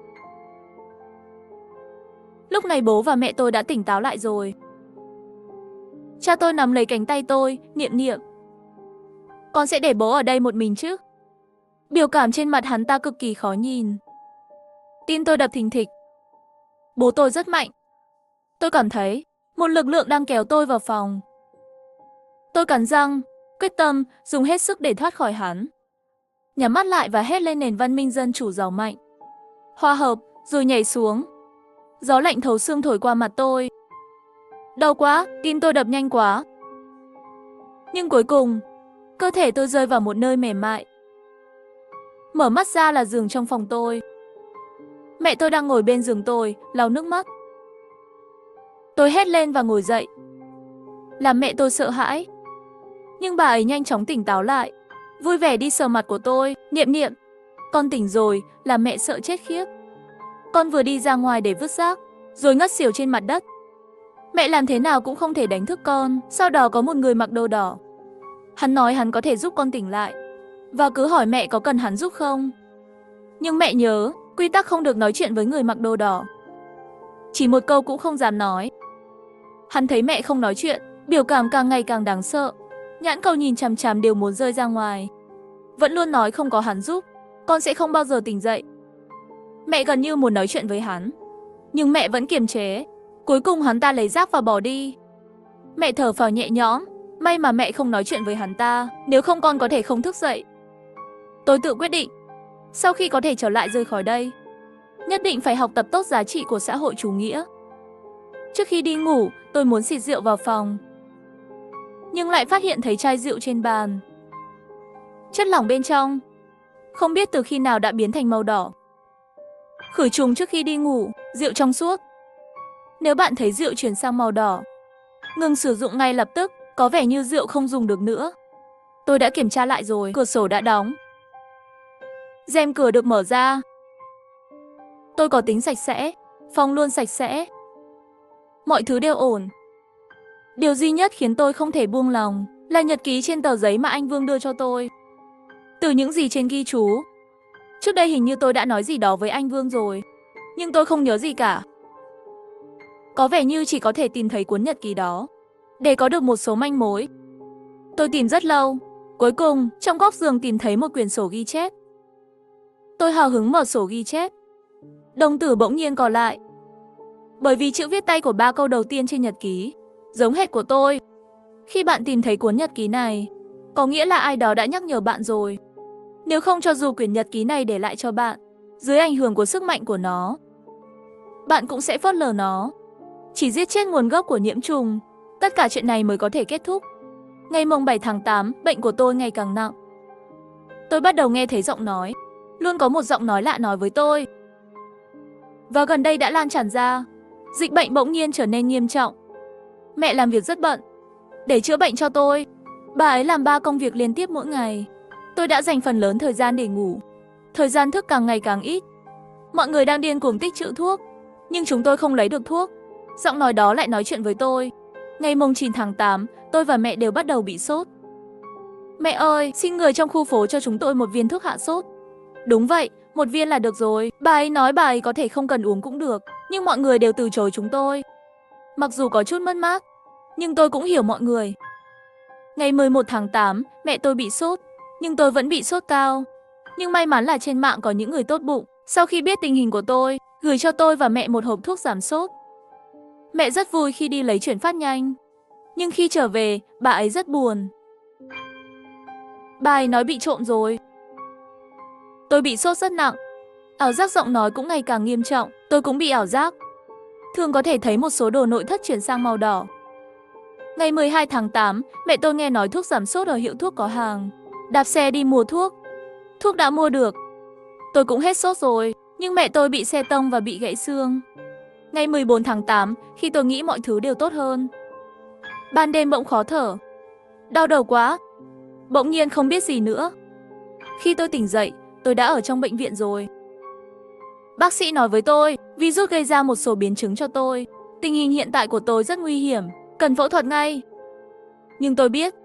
Lúc này bố và mẹ tôi đã tỉnh táo lại rồi. Cha tôi nắm lấy cánh tay tôi, niệm niệm. Con sẽ để bố ở đây một mình chứ? Biểu cảm trên mặt hắn ta cực kỳ khó nhìn. Tim tôi đập thình thịch. Bố tôi rất mạnh. Tôi cảm thấy một lực lượng đang kéo tôi vào phòng. Tôi cắn răng, quyết tâm, dùng hết sức để thoát khỏi hắn. Nhắm mắt lại và hét lên nền văn minh dân chủ giàu mạnh. Hòa hợp, rồi nhảy xuống. Gió lạnh thấu xương thổi qua mặt tôi. Đau quá, tim tôi đập nhanh quá. Nhưng cuối cùng, cơ thể tôi rơi vào một nơi mềm mại. Mở mắt ra là giường trong phòng tôi. Mẹ tôi đang ngồi bên giường tôi, lau nước mắt. Tôi hét lên và ngồi dậy. Làm mẹ tôi sợ hãi. Nhưng bà ấy nhanh chóng tỉnh táo lại, vui vẻ đi sờ mặt của tôi, niệm niệm. Con tỉnh rồi, làm mẹ sợ chết khiếp. Con vừa đi ra ngoài để vứt rác, rồi ngất xỉu trên mặt đất. Mẹ làm thế nào cũng không thể đánh thức con. Sau đó có một người mặc đồ đỏ. Hắn nói hắn có thể giúp con tỉnh lại, và cứ hỏi mẹ có cần hắn giúp không. Nhưng mẹ nhớ, quy tắc không được nói chuyện với người mặc đồ đỏ. Chỉ một câu cũng không dám nói. Hắn thấy mẹ không nói chuyện, biểu cảm càng ngày càng đáng sợ. Nhãn cầu nhìn chằm chằm đều muốn rơi ra ngoài. Vẫn luôn nói không có hắn giúp, con sẽ không bao giờ tỉnh dậy. Mẹ gần như muốn nói chuyện với hắn, nhưng mẹ vẫn kiềm chế. Cuối cùng hắn ta lấy rác và bỏ đi. Mẹ thở phào nhẹ nhõm. May mà mẹ không nói chuyện với hắn ta, nếu không con có thể không thức dậy. Tôi tự quyết định, sau khi có thể trở lại rời khỏi đây, nhất định phải học tập tốt giá trị của xã hội chủ nghĩa. Trước khi đi ngủ, tôi muốn xịt rượu vào phòng, nhưng lại phát hiện thấy chai rượu trên bàn. Chất lỏng bên trong không biết từ khi nào đã biến thành màu đỏ. Khử trùng trước khi đi ngủ, rượu trong suốt. Nếu bạn thấy rượu chuyển sang màu đỏ, ngừng sử dụng ngay lập tức, có vẻ như rượu không dùng được nữa. Tôi đã kiểm tra lại rồi, cửa sổ đã đóng. Rèm cửa được mở ra. Tôi có tính sạch sẽ, phòng luôn sạch sẽ. Mọi thứ đều ổn. Điều duy nhất khiến tôi không thể buông lòng là nhật ký trên tờ giấy mà anh Vương đưa cho tôi. Từ những gì trên ghi chú, trước đây hình như tôi đã nói gì đó với anh Vương rồi, nhưng tôi không nhớ gì cả. Có vẻ như chỉ có thể tìm thấy cuốn nhật ký đó để có được một số manh mối. Tôi tìm rất lâu, cuối cùng trong góc giường tìm thấy một quyển sổ ghi chép. Tôi hào hứng mở sổ ghi chép. Đồng tử bỗng nhiên co lại, bởi vì chữ viết tay của 3 câu đầu tiên trên nhật ký giống hệt của tôi. Khi bạn tìm thấy cuốn nhật ký này, có nghĩa là ai đó đã nhắc nhở bạn rồi. Nếu không, cho dù quyển nhật ký này để lại cho bạn, dưới ảnh hưởng của sức mạnh của nó, bạn cũng sẽ phớt lờ nó. Chỉ giết chết nguồn gốc của nhiễm trùng, tất cả chuyện này mới có thể kết thúc. Ngày mùng 7 tháng 8, bệnh của tôi ngày càng nặng. Tôi bắt đầu nghe thấy giọng nói. Luôn có một giọng nói lạ nói với tôi. Và gần đây đã lan tràn ra. Dịch bệnh bỗng nhiên trở nên nghiêm trọng. Mẹ làm việc rất bận để chữa bệnh cho tôi. Bà ấy làm 3 công việc liên tiếp mỗi ngày. Tôi đã dành phần lớn thời gian để ngủ. Thời gian thức càng ngày càng ít. Mọi người đang điên cuồng tích trữ thuốc, nhưng chúng tôi không lấy được thuốc. Giọng nói đó lại nói chuyện với tôi. Ngày mùng 9 tháng 8, tôi và mẹ đều bắt đầu bị sốt. Mẹ ơi, xin người trong khu phố cho chúng tôi một viên thuốc hạ sốt. Đúng vậy, một viên là được rồi. Bà ấy nói bà ấy có thể không cần uống cũng được, nhưng mọi người đều từ chối chúng tôi. Mặc dù có chút mất mát, nhưng tôi cũng hiểu mọi người. Ngày 11 tháng 8, mẹ tôi bị sốt, nhưng tôi vẫn bị sốt cao. Nhưng may mắn là trên mạng có những người tốt bụng, sau khi biết tình hình của tôi, gửi cho tôi và mẹ một hộp thuốc giảm sốt. Mẹ rất vui khi đi lấy chuyển phát nhanh, nhưng khi trở về, bà ấy rất buồn. Bà ấy nói bị trộm rồi. Tôi bị sốt rất nặng. Ảo giác giọng nói cũng ngày càng nghiêm trọng, tôi cũng bị ảo giác. Thường có thể thấy một số đồ nội thất chuyển sang màu đỏ. Ngày 12 tháng 8, mẹ tôi nghe nói thuốc giảm sốt ở hiệu thuốc có hàng. Đạp xe đi mua thuốc. Thuốc đã mua được. Tôi cũng hết sốt rồi, nhưng mẹ tôi bị xe tông và bị gãy xương. Ngày 14 tháng 8, khi tôi nghĩ mọi thứ đều tốt hơn. Ban đêm bỗng khó thở. Đau đầu quá. Bỗng nhiên không biết gì nữa. Khi tôi tỉnh dậy, tôi đã ở trong bệnh viện rồi. Bác sĩ nói với tôi, virus gây ra một số biến chứng cho tôi. Tình hình hiện tại của tôi rất nguy hiểm, cần phẫu thuật ngay. Nhưng tôi biết,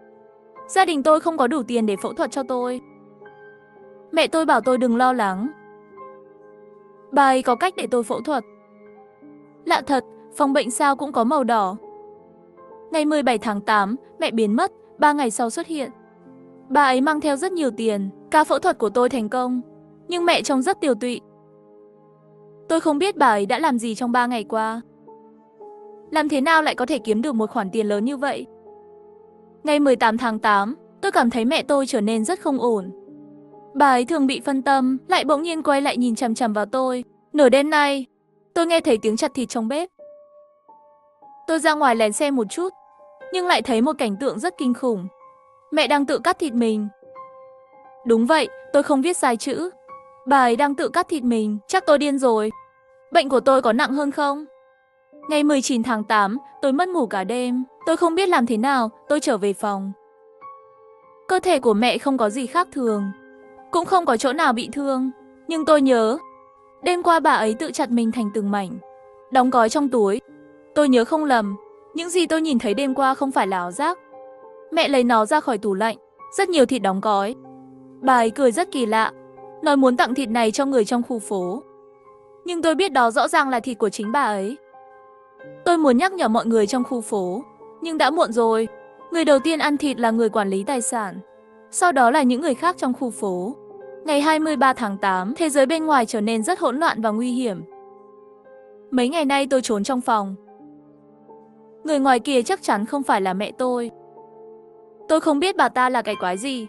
gia đình tôi không có đủ tiền để phẫu thuật cho tôi. Mẹ tôi bảo tôi đừng lo lắng. Bà ấy có cách để tôi phẫu thuật. Lạ thật, phòng bệnh sao cũng có màu đỏ. Ngày 17 tháng 8, mẹ biến mất, 3 ngày sau xuất hiện. Bà ấy mang theo rất nhiều tiền, ca phẫu thuật của tôi thành công. Nhưng mẹ trông rất tiều tụy. Tôi không biết bà ấy đã làm gì trong 3 ngày qua. Làm thế nào lại có thể kiếm được một khoản tiền lớn như vậy? Ngày 18 tháng 8, tôi cảm thấy mẹ tôi trở nên rất không ổn. Bà ấy thường bị phân tâm, lại bỗng nhiên quay lại nhìn chằm chằm vào tôi. Nửa đêm nay, tôi nghe thấy tiếng chặt thịt trong bếp. Tôi ra ngoài lén xem một chút, nhưng lại thấy một cảnh tượng rất kinh khủng. Mẹ đang tự cắt thịt mình. Đúng vậy, tôi không viết sai chữ. Bà ấy đang tự cắt thịt mình, chắc tôi điên rồi. Bệnh của tôi có nặng hơn không? Ngày 19 tháng 8, tôi mất ngủ cả đêm. Tôi không biết làm thế nào, tôi trở về phòng. Cơ thể của mẹ không có gì khác thường, cũng không có chỗ nào bị thương. Nhưng tôi nhớ, đêm qua bà ấy tự chặt mình thành từng mảnh, đóng gói trong túi. Tôi nhớ không lầm, những gì tôi nhìn thấy đêm qua không phải là ảo giác. Mẹ lấy nó ra khỏi tủ lạnh, rất nhiều thịt đóng gói. Bà ấy cười rất kỳ lạ, nói muốn tặng thịt này cho người trong khu phố. Nhưng tôi biết đó rõ ràng là thịt của chính bà ấy. Tôi muốn nhắc nhở mọi người trong khu phố, nhưng đã muộn rồi. Người đầu tiên ăn thịt là người quản lý tài sản, sau đó là những người khác trong khu phố. Ngày 23 tháng 8, thế giới bên ngoài trở nên rất hỗn loạn và nguy hiểm. Mấy ngày nay tôi trốn trong phòng. Người ngoài kia chắc chắn không phải là mẹ tôi. Tôi không biết bà ta là cái quái gì,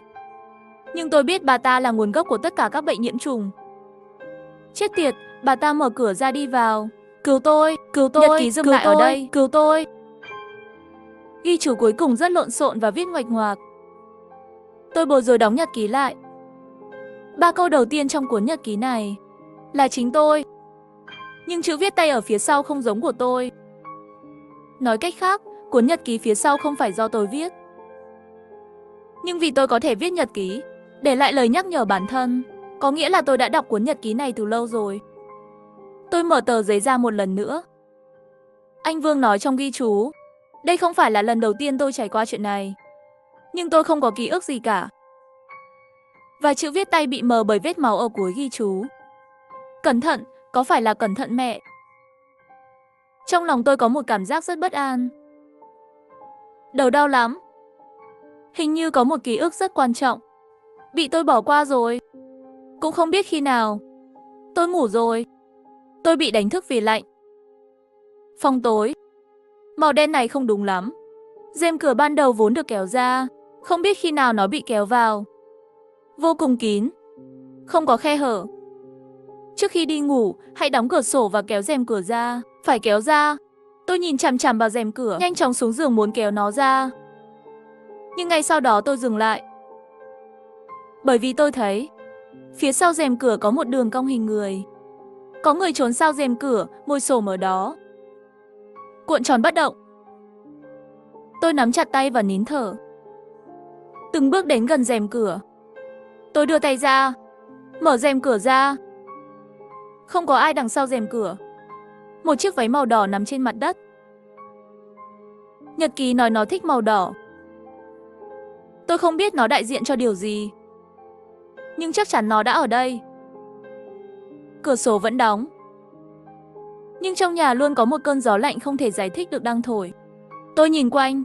nhưng tôi biết bà ta là nguồn gốc của tất cả các bệnh nhiễm trùng. Chết tiệt, bà ta mở cửa ra đi vào. Cứu tôi, nhật ký dừng lại ở đây, cứu tôi. Ghi chú cuối cùng rất lộn xộn và viết ngoạch ngoạc. Tôi bối rối đóng nhật ký lại. 3 câu đầu tiên trong cuốn nhật ký này là chính tôi, nhưng chữ viết tay ở phía sau không giống của tôi. Nói cách khác, cuốn nhật ký phía sau không phải do tôi viết. Nhưng vì tôi có thể viết nhật ký, để lại lời nhắc nhở bản thân, có nghĩa là tôi đã đọc cuốn nhật ký này từ lâu rồi. Tôi mở tờ giấy ra một lần nữa. Anh Vương nói trong ghi chú, đây không phải là lần đầu tiên tôi trải qua chuyện này, nhưng tôi không có ký ức gì cả. Và chữ viết tay bị mờ bởi vết máu ở cuối ghi chú. Cẩn thận, có phải là cẩn thận mẹ? Trong lòng tôi có một cảm giác rất bất an. Đầu đau lắm. Hình như có một ký ức rất quan trọng bị tôi bỏ qua rồi. Cũng không biết khi nào. Tôi ngủ rồi. Tôi bị đánh thức vì lạnh. Phòng tối. Màu đen này không đúng lắm. Rèm cửa ban đầu vốn được kéo ra, không biết khi nào nó bị kéo vào. Vô cùng kín, không có khe hở. Trước khi đi ngủ, hãy đóng cửa sổ và kéo rèm cửa ra. Phải kéo ra. Tôi nhìn chằm chằm vào rèm cửa, nhanh chóng xuống giường muốn kéo nó ra. Nhưng ngay sau đó tôi dừng lại. Bởi vì tôi thấy phía sau rèm cửa có một đường cong hình người. Có người trốn sau rèm cửa, ngồi xổm ở đó, cuộn tròn bất động. Tôi nắm chặt tay và nín thở. Từng bước đến gần rèm cửa. Tôi đưa tay ra, mở rèm cửa ra. Không có ai đằng sau rèm cửa. Một chiếc váy màu đỏ nằm trên mặt đất. Nhật ký nói nó thích màu đỏ. Tôi không biết nó đại diện cho điều gì, nhưng chắc chắn nó đã ở đây. Cửa sổ vẫn đóng, nhưng trong nhà luôn có một cơn gió lạnh không thể giải thích được đang thổi. Tôi nhìn quanh,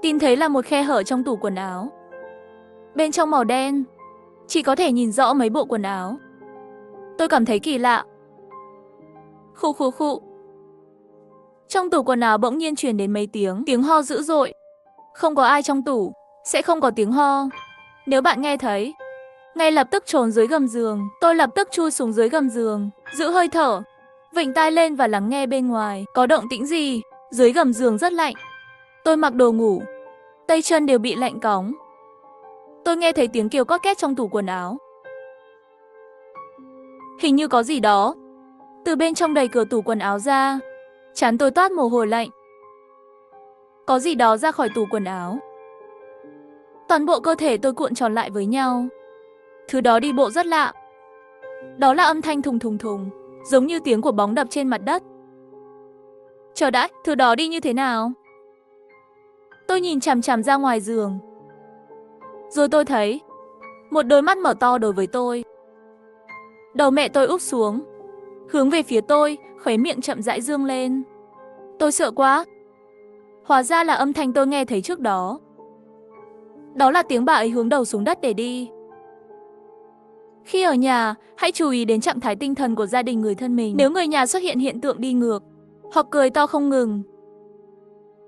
tìm thấy là một khe hở trong tủ quần áo. Bên trong màu đen, chỉ có thể nhìn rõ mấy bộ quần áo. Tôi cảm thấy kỳ lạ. Khụ khụ khụ. Trong tủ quần áo bỗng nhiên truyền đến mấy tiếng ho dữ dội. Không có ai trong tủ, sẽ không có tiếng ho. Nếu bạn nghe thấy, ngay lập tức trốn dưới gầm giường. Tôi lập tức chui xuống dưới gầm giường, giữ hơi thở, vểnh tai lên và lắng nghe bên ngoài có động tĩnh gì. Dưới gầm giường rất lạnh. Tôi mặc đồ ngủ, tay chân đều bị lạnh cóng. Tôi nghe thấy tiếng kêu cót két trong tủ quần áo. Hình như có gì đó từ bên trong đẩy cửa tủ quần áo ra. Trán tôi toát mồ hôi lạnh. Có gì đó ra khỏi tủ quần áo. Toàn bộ cơ thể tôi cuộn tròn lại với nhau. Thứ đó đi bộ rất lạ. Đó là âm thanh thùng thùng thùng, giống như tiếng của bóng đập trên mặt đất. Chờ đã, thứ đó đi như thế nào? Tôi nhìn chằm chằm ra ngoài giường. Rồi tôi thấy một đôi mắt mở to đối với tôi. Đầu mẹ tôi úp xuống, hướng về phía tôi, khóe miệng chậm rãi dương lên. Tôi sợ quá. Hóa ra là âm thanh tôi nghe thấy trước đó. Đó là tiếng bà ấy hướng đầu xuống đất để đi. Khi ở nhà, hãy chú ý đến trạng thái tinh thần của gia đình người thân mình. Nếu người nhà xuất hiện hiện tượng đi ngược, hoặc cười to không ngừng,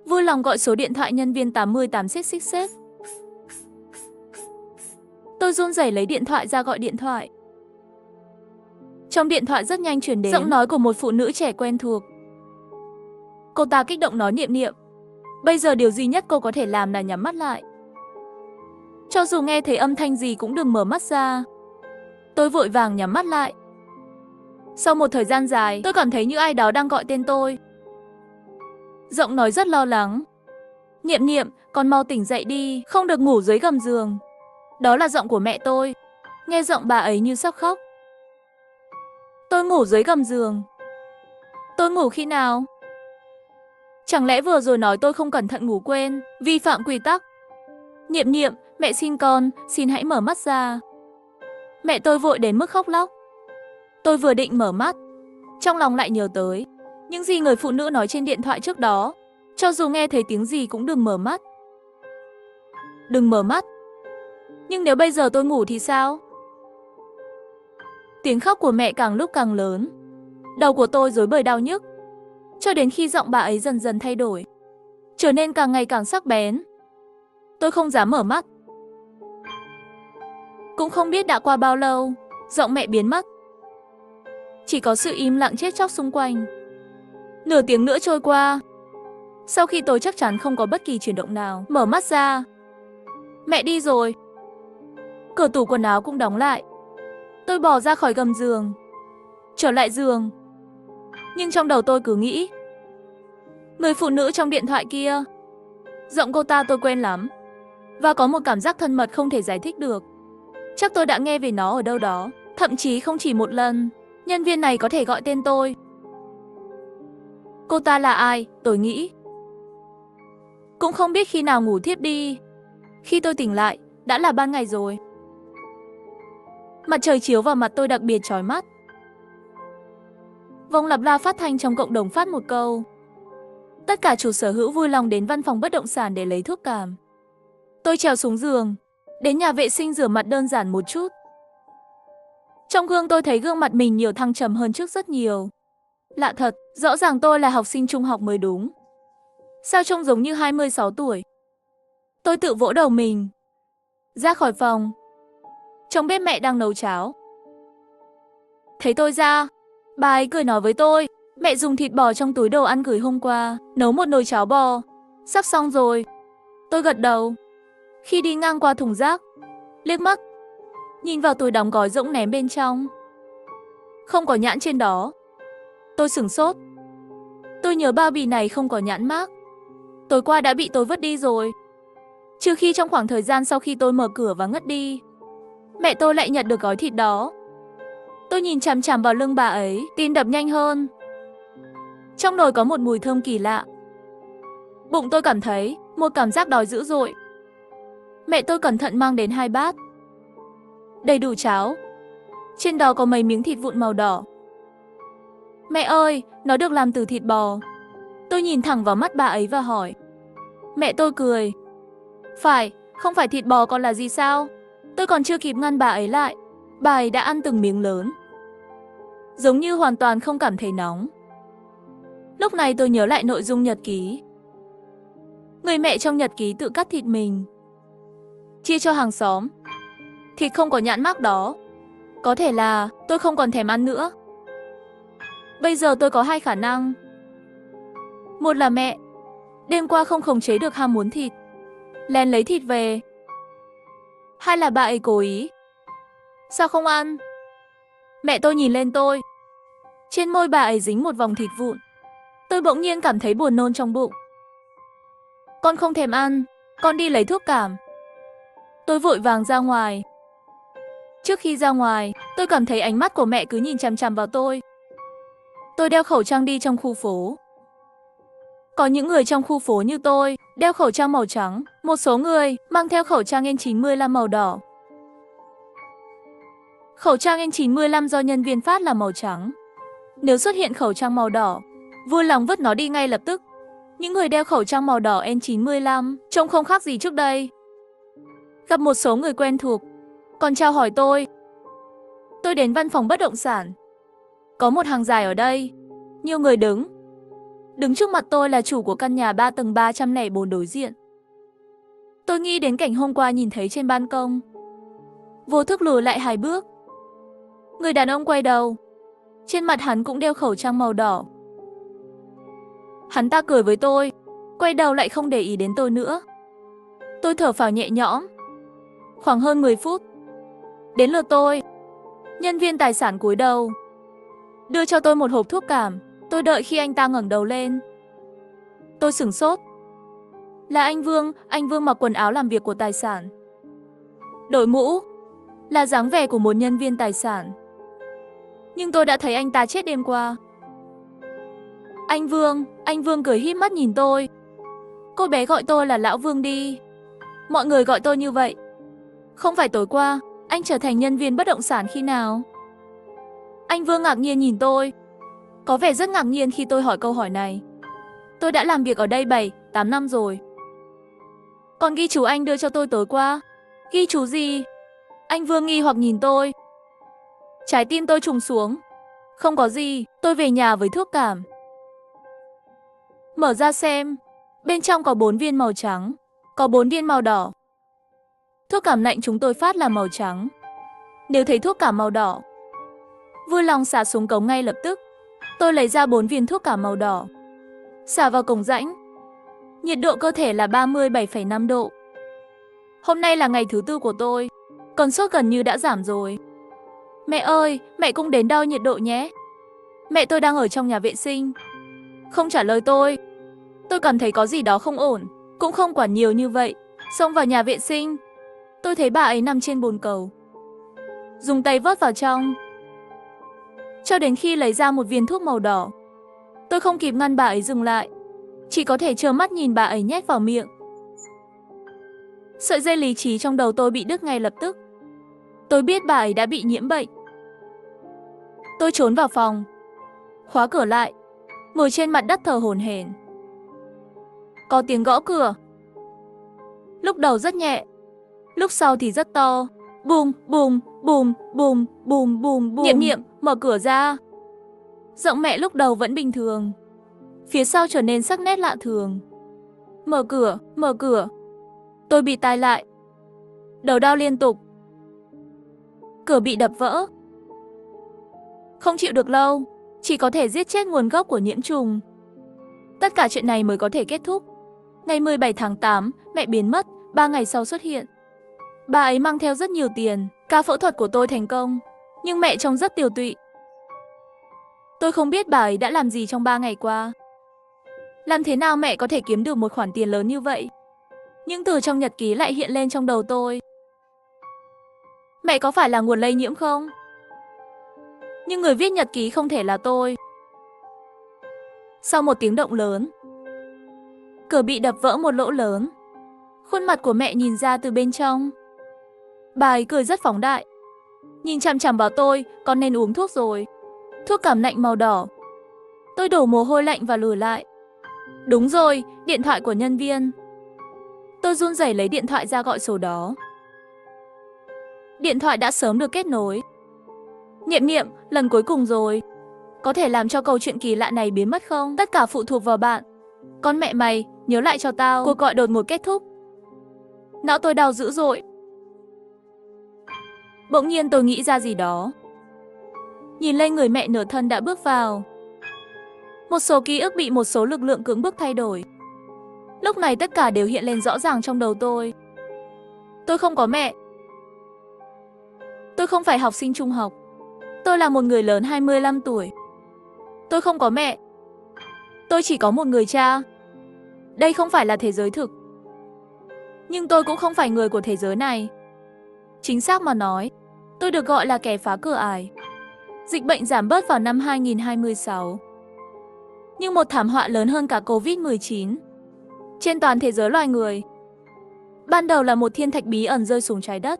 vui lòng gọi số điện thoại nhân viên 88xxx. Tôi run rẩy lấy điện thoại ra gọi điện thoại. Trong điện thoại rất nhanh truyền đến giọng nói của một phụ nữ trẻ quen thuộc. Cô ta kích động nói Niệm Niệm, bây giờ điều duy nhất cô có thể làm là nhắm mắt lại. Cho dù nghe thấy âm thanh gì cũng đừng mở mắt ra. Tôi vội vàng nhắm mắt lại. Sau một thời gian dài, tôi cảm thấy như ai đó đang gọi tên tôi. Giọng nói rất lo lắng. Niệm Niệm, con mau tỉnh dậy đi, không được ngủ dưới gầm giường. Đó là giọng của mẹ tôi. Nghe giọng bà ấy như sắp khóc. Tôi ngủ dưới gầm giường. Tôi ngủ khi nào? Chẳng lẽ vừa rồi nói tôi không cẩn thận ngủ quên, vi phạm quy tắc? Niệm Niệm, mẹ xin con, xin hãy mở mắt ra. Mẹ tôi vội đến mức khóc lóc. Tôi vừa định mở mắt, trong lòng lại nhớ tới những gì người phụ nữ nói trên điện thoại trước đó. Cho dù nghe thấy tiếng gì cũng đừng mở mắt. Đừng mở mắt. Nhưng nếu bây giờ tôi ngủ thì sao? Tiếng khóc của mẹ càng lúc càng lớn. Đầu của tôi rối bời đau nhức. Cho đến khi giọng bà ấy dần dần thay đổi, trở nên càng ngày càng sắc bén. Tôi không dám mở mắt. Cũng không biết đã qua bao lâu, giọng mẹ biến mất. Chỉ có sự im lặng chết chóc xung quanh. Nửa tiếng nữa trôi qua. Sau khi tôi chắc chắn không có bất kỳ chuyển động nào, mở mắt ra. Mẹ đi rồi. Cửa tủ quần áo cũng đóng lại. Tôi bò ra khỏi gầm giường, trở lại giường. Nhưng trong đầu tôi cứ nghĩ, người phụ nữ trong điện thoại kia, giọng cô ta tôi quen lắm. Và có một cảm giác thân mật không thể giải thích được. Chắc tôi đã nghe về nó ở đâu đó. Thậm chí không chỉ một lần. Nhân viên này có thể gọi tên tôi. Cô ta là ai? Tôi nghĩ. Cũng không biết khi nào ngủ thiếp đi. Khi tôi tỉnh lại, đã là ban ngày rồi. Mặt trời chiếu vào mặt tôi đặc biệt chói mắt. Vòng lặp la phát thanh trong cộng đồng phát một câu. Tất cả chủ sở hữu vui lòng đến văn phòng bất động sản để lấy thuốc cảm. Tôi trèo xuống giường, đến nhà vệ sinh rửa mặt đơn giản một chút. Trong gương tôi thấy gương mặt mình nhiều thăng trầm hơn trước rất nhiều. Lạ thật, rõ ràng tôi là học sinh trung học mới đúng. Sao trông giống như 26 tuổi? Tôi tự vỗ đầu mình. Ra khỏi phòng. Trong bếp mẹ đang nấu cháo. Thấy tôi ra, bà ấy cười nói với tôi, mẹ dùng thịt bò trong túi đồ ăn gửi hôm qua, nấu một nồi cháo bò. Sắp xong rồi. Tôi gật đầu. Khi đi ngang qua thùng rác, liếc mắt, nhìn vào túi đóng gói rỗng ném bên trong. Không có nhãn trên đó. Tôi sửng sốt. Tôi nhớ bao bì này không có nhãn mác. Tối qua đã bị tôi vứt đi rồi. Trừ khi trong khoảng thời gian sau khi tôi mở cửa và ngất đi, mẹ tôi lại nhận được gói thịt đó. Tôi nhìn chằm chằm vào lưng bà ấy, tim đập nhanh hơn. Trong nồi có một mùi thơm kỳ lạ. Bụng tôi cảm thấy một cảm giác đói dữ dội. Mẹ tôi cẩn thận mang đến 2 bát. Đầy đủ cháo. Trên đó có mấy miếng thịt vụn màu đỏ. Mẹ ơi, nó được làm từ thịt bò. Tôi nhìn thẳng vào mắt bà ấy và hỏi. Mẹ tôi cười. Phải, không phải thịt bò còn là gì sao? Tôi còn chưa kịp ngăn bà ấy lại. Bà ấy đã ăn từng miếng lớn. Giống như hoàn toàn không cảm thấy nóng. Lúc này tôi nhớ lại nội dung nhật ký. Người mẹ trong nhật ký tự cắt thịt mình, chia cho hàng xóm. Thịt không có nhãn mác đó. Có thể là tôi không còn thèm ăn nữa. Bây giờ tôi có 2 khả năng. Một là mẹ đêm qua không khống chế được ham muốn thịt, lén lấy thịt về. 2 là bà ấy cố ý. Sao không ăn? Mẹ tôi nhìn lên tôi. Trên môi bà ấy dính một vòng thịt vụn. Tôi bỗng nhiên cảm thấy buồn nôn trong bụng. Con không thèm ăn, con đi lấy thuốc cảm. Tôi vội vàng ra ngoài. Trước khi ra ngoài, tôi cảm thấy ánh mắt của mẹ cứ nhìn chằm chằm vào tôi. Tôi đeo khẩu trang đi trong khu phố. Có những người trong khu phố như tôi, đeo khẩu trang màu trắng, một số người mang theo khẩu trang N95 màu đỏ. Khẩu trang N95 do nhân viên phát là màu trắng. Nếu xuất hiện khẩu trang màu đỏ, vui lòng vứt nó đi ngay lập tức. Những người đeo khẩu trang màu đỏ N95 trông không khác gì trước đây. Gặp một số người quen thuộc, còn chào hỏi tôi. Tôi đến văn phòng bất động sản. Có một hàng dài ở đây, nhiều người đứng. Đứng trước mặt tôi là chủ của căn nhà 3 tầng 304 đối diện. Tôi nghĩ đến cảnh hôm qua nhìn thấy trên ban công. Vô thức lùi lại 2 bước. Người đàn ông quay đầu. Trên mặt hắn cũng đeo khẩu trang màu đỏ. Hắn ta cười với tôi, quay đầu lại không để ý đến tôi nữa. Tôi thở phào nhẹ nhõm. Khoảng hơn 10 phút. Đến lượt tôi. Nhân viên tài sản cúi đầu, đưa cho tôi một hộp thuốc cảm. Tôi đợi khi anh ta ngẩng đầu lên. Tôi sửng sốt. Là anh Vương mặc quần áo làm việc của tài sản. Đội mũ, là dáng vẻ của một nhân viên tài sản. Nhưng tôi đã thấy anh ta chết đêm qua. Anh Vương cười híp mắt nhìn tôi. Cô bé gọi tôi là Lão Vương đi. Mọi người gọi tôi như vậy. Không phải tối qua, anh trở thành nhân viên bất động sản khi nào? Anh Vương ngạc nhiên nhìn tôi. Có vẻ rất ngạc nhiên khi tôi hỏi câu hỏi này. Tôi đã làm việc ở đây 7-8 năm rồi. Còn ghi chú anh đưa cho tôi tối qua, ghi chú gì? Anh Vương nghi hoặc nhìn tôi. Trái tim tôi trùng xuống. Không có gì, tôi về nhà với thuốc cảm. Mở ra xem, bên trong có 4 viên màu trắng, có 4 viên màu đỏ. Thuốc cảm lạnh chúng tôi phát là màu trắng. Nếu thấy thuốc cảm màu đỏ, vui lòng xả xuống cống ngay lập tức. Tôi lấy ra 4 viên thuốc cảm màu đỏ, xả vào cống rãnh. Nhiệt độ cơ thể là 37,5 độ. Hôm nay là ngày thứ 4 của tôi, cơn sốt gần như đã giảm rồi. Mẹ ơi, mẹ cũng đến đo nhiệt độ nhé. Mẹ tôi đang ở trong nhà vệ sinh, không trả lời tôi. Tôi cảm thấy có gì đó không ổn, cũng không quản nhiều như vậy. Xông vào nhà vệ sinh, tôi thấy bà ấy nằm trên bồn cầu, dùng tay vớt vào trong, cho đến khi lấy ra một viên thuốc màu đỏ. Tôi không kịp ngăn bà ấy dừng lại, chỉ có thể trơ mắt nhìn bà ấy nhét vào miệng. Sợi dây lý trí trong đầu tôi bị đứt ngay lập tức. Tôi biết bà ấy đã bị nhiễm bệnh. Tôi trốn vào phòng, khóa cửa lại, ngồi trên mặt đất thở hổn hển. Có tiếng gõ cửa. Lúc đầu rất nhẹ, lúc sau thì rất to. Bùm, bùm, bùm, bùm, bùm, bùm, bùm. Nhiệm, mở cửa ra. Giọng mẹ lúc đầu vẫn bình thường, phía sau trở nên sắc nét lạ thường. Mở cửa, mở cửa. Tôi bị tai lại, đầu đau liên tục. Cửa bị đập vỡ. Không chịu được lâu, chỉ có thể giết chết nguồn gốc của nhiễm trùng. Tất cả chuyện này mới có thể kết thúc. Ngày 17 tháng 8, mẹ biến mất, 3 ngày sau xuất hiện. Bà ấy mang theo rất nhiều tiền, ca phẫu thuật của tôi thành công, nhưng mẹ trông rất tiều tụy. Tôi không biết bà ấy đã làm gì trong 3 ngày qua. Làm thế nào mẹ có thể kiếm được một khoản tiền lớn như vậy? Những từ trong nhật ký lại hiện lên trong đầu tôi. Mẹ có phải là nguồn lây nhiễm không? Nhưng người viết nhật ký không thể là tôi. Sau một tiếng động lớn, cửa bị đập vỡ một lỗ lớn. Khuôn mặt của mẹ nhìn ra từ bên trong. Bà ấy cười rất phóng đại, nhìn chằm chằm vào tôi, con nên uống thuốc rồi. Thuốc cảm lạnh màu đỏ. Tôi đổ mồ hôi lạnh và lùi lại. Đúng rồi, điện thoại của nhân viên. Tôi run rẩy lấy điện thoại ra gọi số đó. Điện thoại đã sớm được kết nối. Niệm Niệm, lần cuối cùng rồi. Có thể làm cho câu chuyện kỳ lạ này biến mất không? Tất cả phụ thuộc vào bạn. Con mẹ mày, nhớ lại cho tao. Cuộc gọi đột ngột kết thúc. Não tôi đau dữ dội. Bỗng nhiên tôi nghĩ ra gì đó. Nhìn lên người mẹ nửa thân đã bước vào. Một số ký ức bị một số lực lượng cưỡng bức thay đổi. Lúc này tất cả đều hiện lên rõ ràng trong đầu tôi. Tôi không có mẹ. Tôi không phải học sinh trung học. Tôi là một người lớn 25 tuổi. Tôi không có mẹ. Tôi chỉ có một người cha. Đây không phải là thế giới thực. Nhưng tôi cũng không phải người của thế giới này. Chính xác mà nói, tôi được gọi là kẻ phá cửa ải. Dịch bệnh giảm bớt vào năm 2026. Nhưng một thảm họa lớn hơn cả Covid-19 trên toàn thế giới loài người. Ban đầu là một thiên thạch bí ẩn rơi xuống trái đất.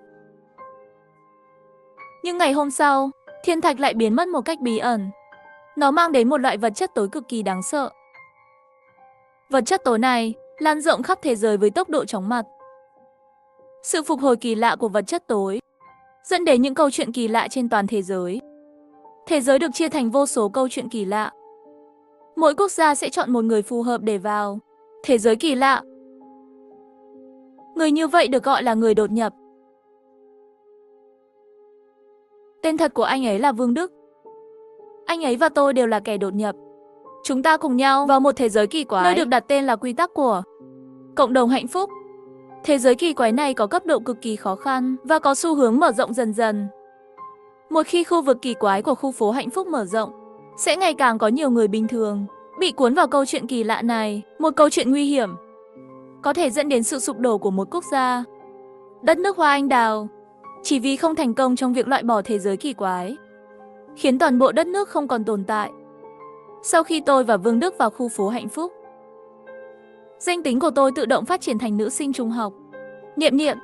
Nhưng ngày hôm sau, thiên thạch lại biến mất một cách bí ẩn. Nó mang đến một loại vật chất tối cực kỳ đáng sợ. Vật chất tối này lan rộng khắp thế giới với tốc độ chóng mặt. Sự phục hồi kỳ lạ của vật chất tối dẫn đến những câu chuyện kỳ lạ trên toàn thế giới. Thế giới được chia thành vô số câu chuyện kỳ lạ. Mỗi quốc gia sẽ chọn một người phù hợp để vào thế giới kỳ lạ. Người như vậy được gọi là người đột nhập. Tên thật của anh ấy là Vương Đức. Anh ấy và tôi đều là kẻ đột nhập. Chúng ta cùng nhau vào một thế giới kỳ quái, nơi được đặt tên là quy tắc của cộng đồng hạnh phúc. Thế giới kỳ quái này có cấp độ cực kỳ khó khăn và có xu hướng mở rộng dần dần. Một khi khu vực kỳ quái của khu phố hạnh phúc mở rộng, sẽ ngày càng có nhiều người bình thường bị cuốn vào câu chuyện kỳ lạ này, một câu chuyện nguy hiểm, có thể dẫn đến sự sụp đổ của một quốc gia, đất nước hoa anh đào, chỉ vì không thành công trong việc loại bỏ thế giới kỳ quái, khiến toàn bộ đất nước không còn tồn tại. Sau khi tôi và Vương Đức vào khu phố hạnh phúc, danh tính của tôi tự động phát triển thành nữ sinh trung học, Niệm Niệm,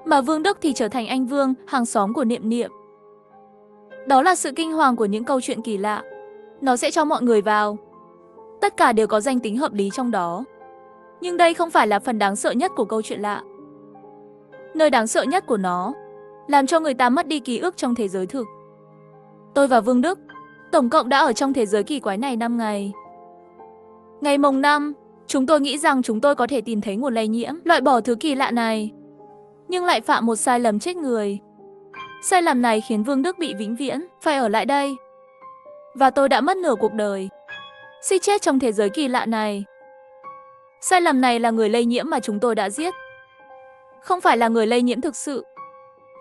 mà Vương Đức thì trở thành anh Vương, hàng xóm của Niệm Niệm. Đó là sự kinh hoàng của những câu chuyện kỳ lạ. Nó sẽ cho mọi người vào. Tất cả đều có danh tính hợp lý trong đó. Nhưng đây không phải là phần đáng sợ nhất của câu chuyện lạ. Nơi đáng sợ nhất của nó làm cho người ta mất đi ký ức trong thế giới thực. Tôi và Vương Đức tổng cộng đã ở trong thế giới kỳ quái này 5 ngày. Ngày mùng 5, chúng tôi nghĩ rằng chúng tôi có thể tìm thấy nguồn lây nhiễm, loại bỏ thứ kỳ lạ này. Nhưng lại phạm một sai lầm chết người. Sai lầm này khiến Vương Đức bị vĩnh viễn phải ở lại đây. Và tôi đã mất nửa cuộc đời, suýt chết trong thế giới kỳ lạ này. Sai lầm này là người lây nhiễm mà chúng tôi đã giết. Không phải là người lây nhiễm thực sự.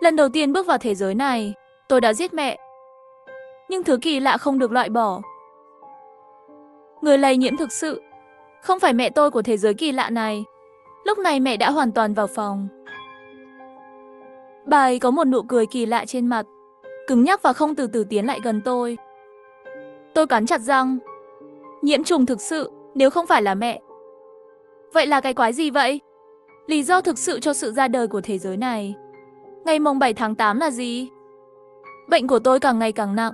Lần đầu tiên bước vào thế giới này, tôi đã giết mẹ. Nhưng thứ kỳ lạ không được loại bỏ. Người lây nhiễm thực sự không phải mẹ tôi của thế giới kỳ lạ này. Lúc này mẹ đã hoàn toàn vào phòng. Bà ấy có một nụ cười kỳ lạ trên mặt, cứng nhắc và không từ từ tiến lại gần tôi. Tôi cắn chặt răng. Nhiễm trùng thực sự, nếu không phải là mẹ. Vậy là cái quái gì vậy? Lý do thực sự cho sự ra đời của thế giới này. Ngày mùng 7 tháng 8 là gì? Bệnh của tôi càng ngày càng nặng.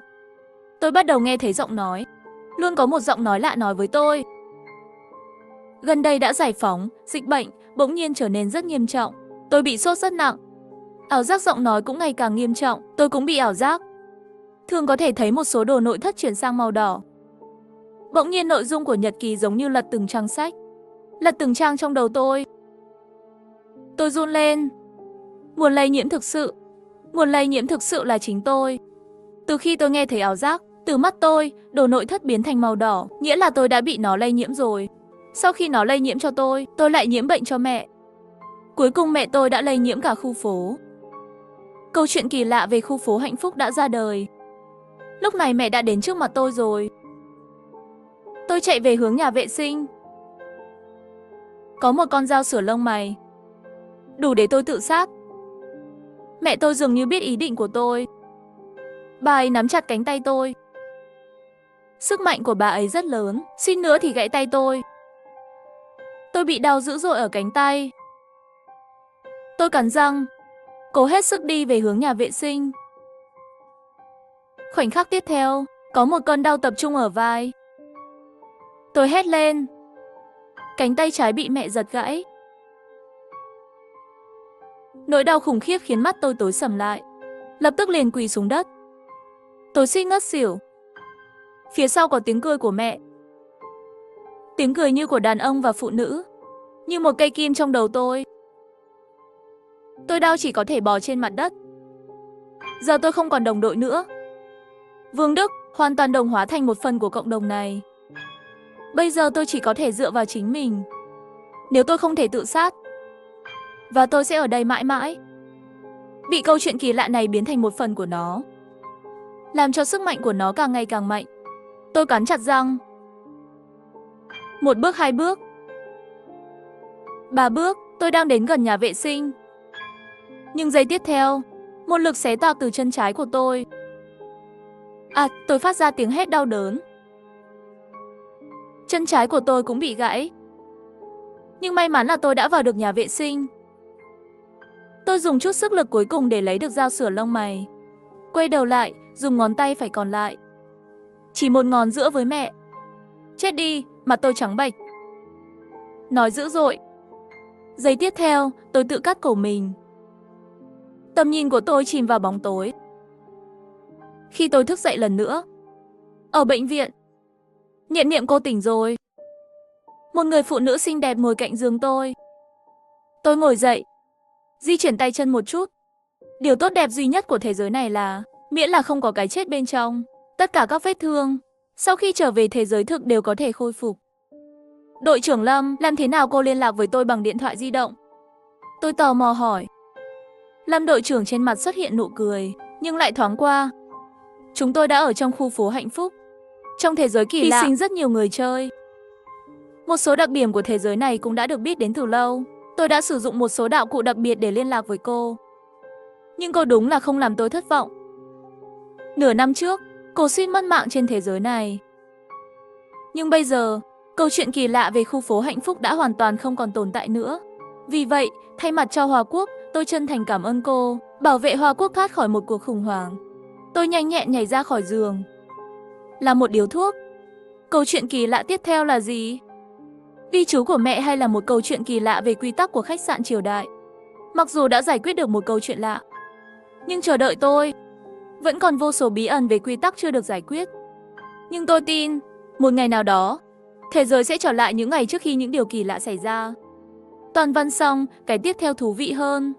Tôi bắt đầu nghe thấy giọng nói. Luôn có một giọng nói lạ nói với tôi. Gần đây đã giải phóng, dịch bệnh bỗng nhiên trở nên rất nghiêm trọng. Tôi bị sốt rất nặng. Ảo giác giọng nói cũng ngày càng nghiêm trọng. Tôi cũng bị ảo giác. Thường có thể thấy một số đồ nội thất chuyển sang màu đỏ. Bỗng nhiên nội dung của nhật ký giống như lật từng trang sách. Lật từng trang trong đầu tôi. Tôi run lên. Nguồn lây nhiễm thực sự. Nguồn lây nhiễm thực sự là chính tôi. Từ khi tôi nghe thấy ảo giác, từ mắt tôi, đồ nội thất biến thành màu đỏ, nghĩa là tôi đã bị nó lây nhiễm rồi. Sau khi nó lây nhiễm cho tôi lại nhiễm bệnh cho mẹ. Cuối cùng mẹ tôi đã lây nhiễm cả khu phố. Câu chuyện kỳ lạ về khu phố hạnh phúc đã ra đời. Lúc này mẹ đã đến trước mặt tôi rồi. Tôi chạy về hướng nhà vệ sinh. Có một con dao sửa lông mày, đủ để tôi tự sát. Mẹ tôi dường như biết ý định của tôi. Bà ấy nắm chặt cánh tay tôi. Sức mạnh của bà ấy rất lớn, suýt nữa thì gãy tay tôi. Tôi bị đau dữ dội ở cánh tay. Tôi cắn răng, cố hết sức đi về hướng nhà vệ sinh. Khoảnh khắc tiếp theo, có một cơn đau tập trung ở vai. Tôi hét lên. Cánh tay trái bị mẹ giật gãy. Nỗi đau khủng khiếp khiến mắt tôi tối sầm lại. Lập tức liền quỳ xuống đất. Tôi suýt ngất xỉu. Phía sau có tiếng cười của mẹ. Tiếng cười như của đàn ông và phụ nữ. Như một cây kim trong đầu tôi. Tôi đau chỉ có thể bò trên mặt đất. Giờ tôi không còn đồng đội nữa. Vương Đức hoàn toàn đồng hóa thành một phần của cộng đồng này. Bây giờ tôi chỉ có thể dựa vào chính mình. Nếu tôi không thể tự sát, và tôi sẽ ở đây mãi mãi, bị câu chuyện kỳ lạ này biến thành một phần của nó, làm cho sức mạnh của nó càng ngày càng mạnh. Tôi cắn chặt răng. 1 bước, 2 bước, 3 bước, tôi đang đến gần nhà vệ sinh. Nhưng giây tiếp theo, một lực xé toạc từ chân trái của tôi. Tôi phát ra tiếng hét đau đớn. Chân trái của tôi cũng bị gãy. Nhưng may mắn là tôi đã vào được nhà vệ sinh. Tôi dùng chút sức lực cuối cùng để lấy được dao sửa lông mày. Quay đầu lại, dùng ngón tay phải còn lại. Chỉ một ngón giữa với mẹ. Chết đi, mặt tôi trắng bệch. Nói dữ dội. Giây tiếp theo, tôi tự cắt cổ mình. Tầm nhìn của tôi chìm vào bóng tối. Khi tôi thức dậy lần nữa, ở bệnh viện, Niệm Niệm cô tỉnh rồi. Một người phụ nữ xinh đẹp ngồi cạnh giường tôi. Tôi ngồi dậy, di chuyển tay chân một chút. Điều tốt đẹp duy nhất của thế giới này là miễn là không có cái chết bên trong, tất cả các vết thương sau khi trở về thế giới thực đều có thể khôi phục. Đội trưởng Lâm, làm thế nào cô liên lạc với tôi bằng điện thoại di động? Tôi tò mò hỏi. Lâm đội trưởng trên mặt xuất hiện nụ cười, nhưng lại thoáng qua. Chúng tôi đã ở trong khu phố hạnh phúc. Trong thế giới kỳ lạ, hy sinh rất nhiều người chơi. Một số đặc điểm của thế giới này cũng đã được biết đến từ lâu. Tôi đã sử dụng một số đạo cụ đặc biệt để liên lạc với cô. Nhưng cô đúng là không làm tôi thất vọng. Nửa năm trước, cô suýt mất mạng trên thế giới này. Nhưng bây giờ, câu chuyện kỳ lạ về khu phố hạnh phúc đã hoàn toàn không còn tồn tại nữa. Vì vậy, thay mặt cho Hoa Quốc, tôi chân thành cảm ơn cô, bảo vệ Hoa Quốc thoát khỏi một cuộc khủng hoảng. Tôi nhanh nhẹn nhảy ra khỏi giường. Là một điếu thuốc. Câu chuyện kỳ lạ tiếp theo là gì? Ghi chú của mẹ hay là một câu chuyện kỳ lạ về quy tắc của khách sạn triều đại? Mặc dù đã giải quyết được một câu chuyện lạ, nhưng chờ đợi tôi vẫn còn vô số bí ẩn về quy tắc chưa được giải quyết. Nhưng tôi tin, một ngày nào đó, thế giới sẽ trở lại những ngày trước khi những điều kỳ lạ xảy ra. Toàn văn xong, cái tiếp theo thú vị hơn.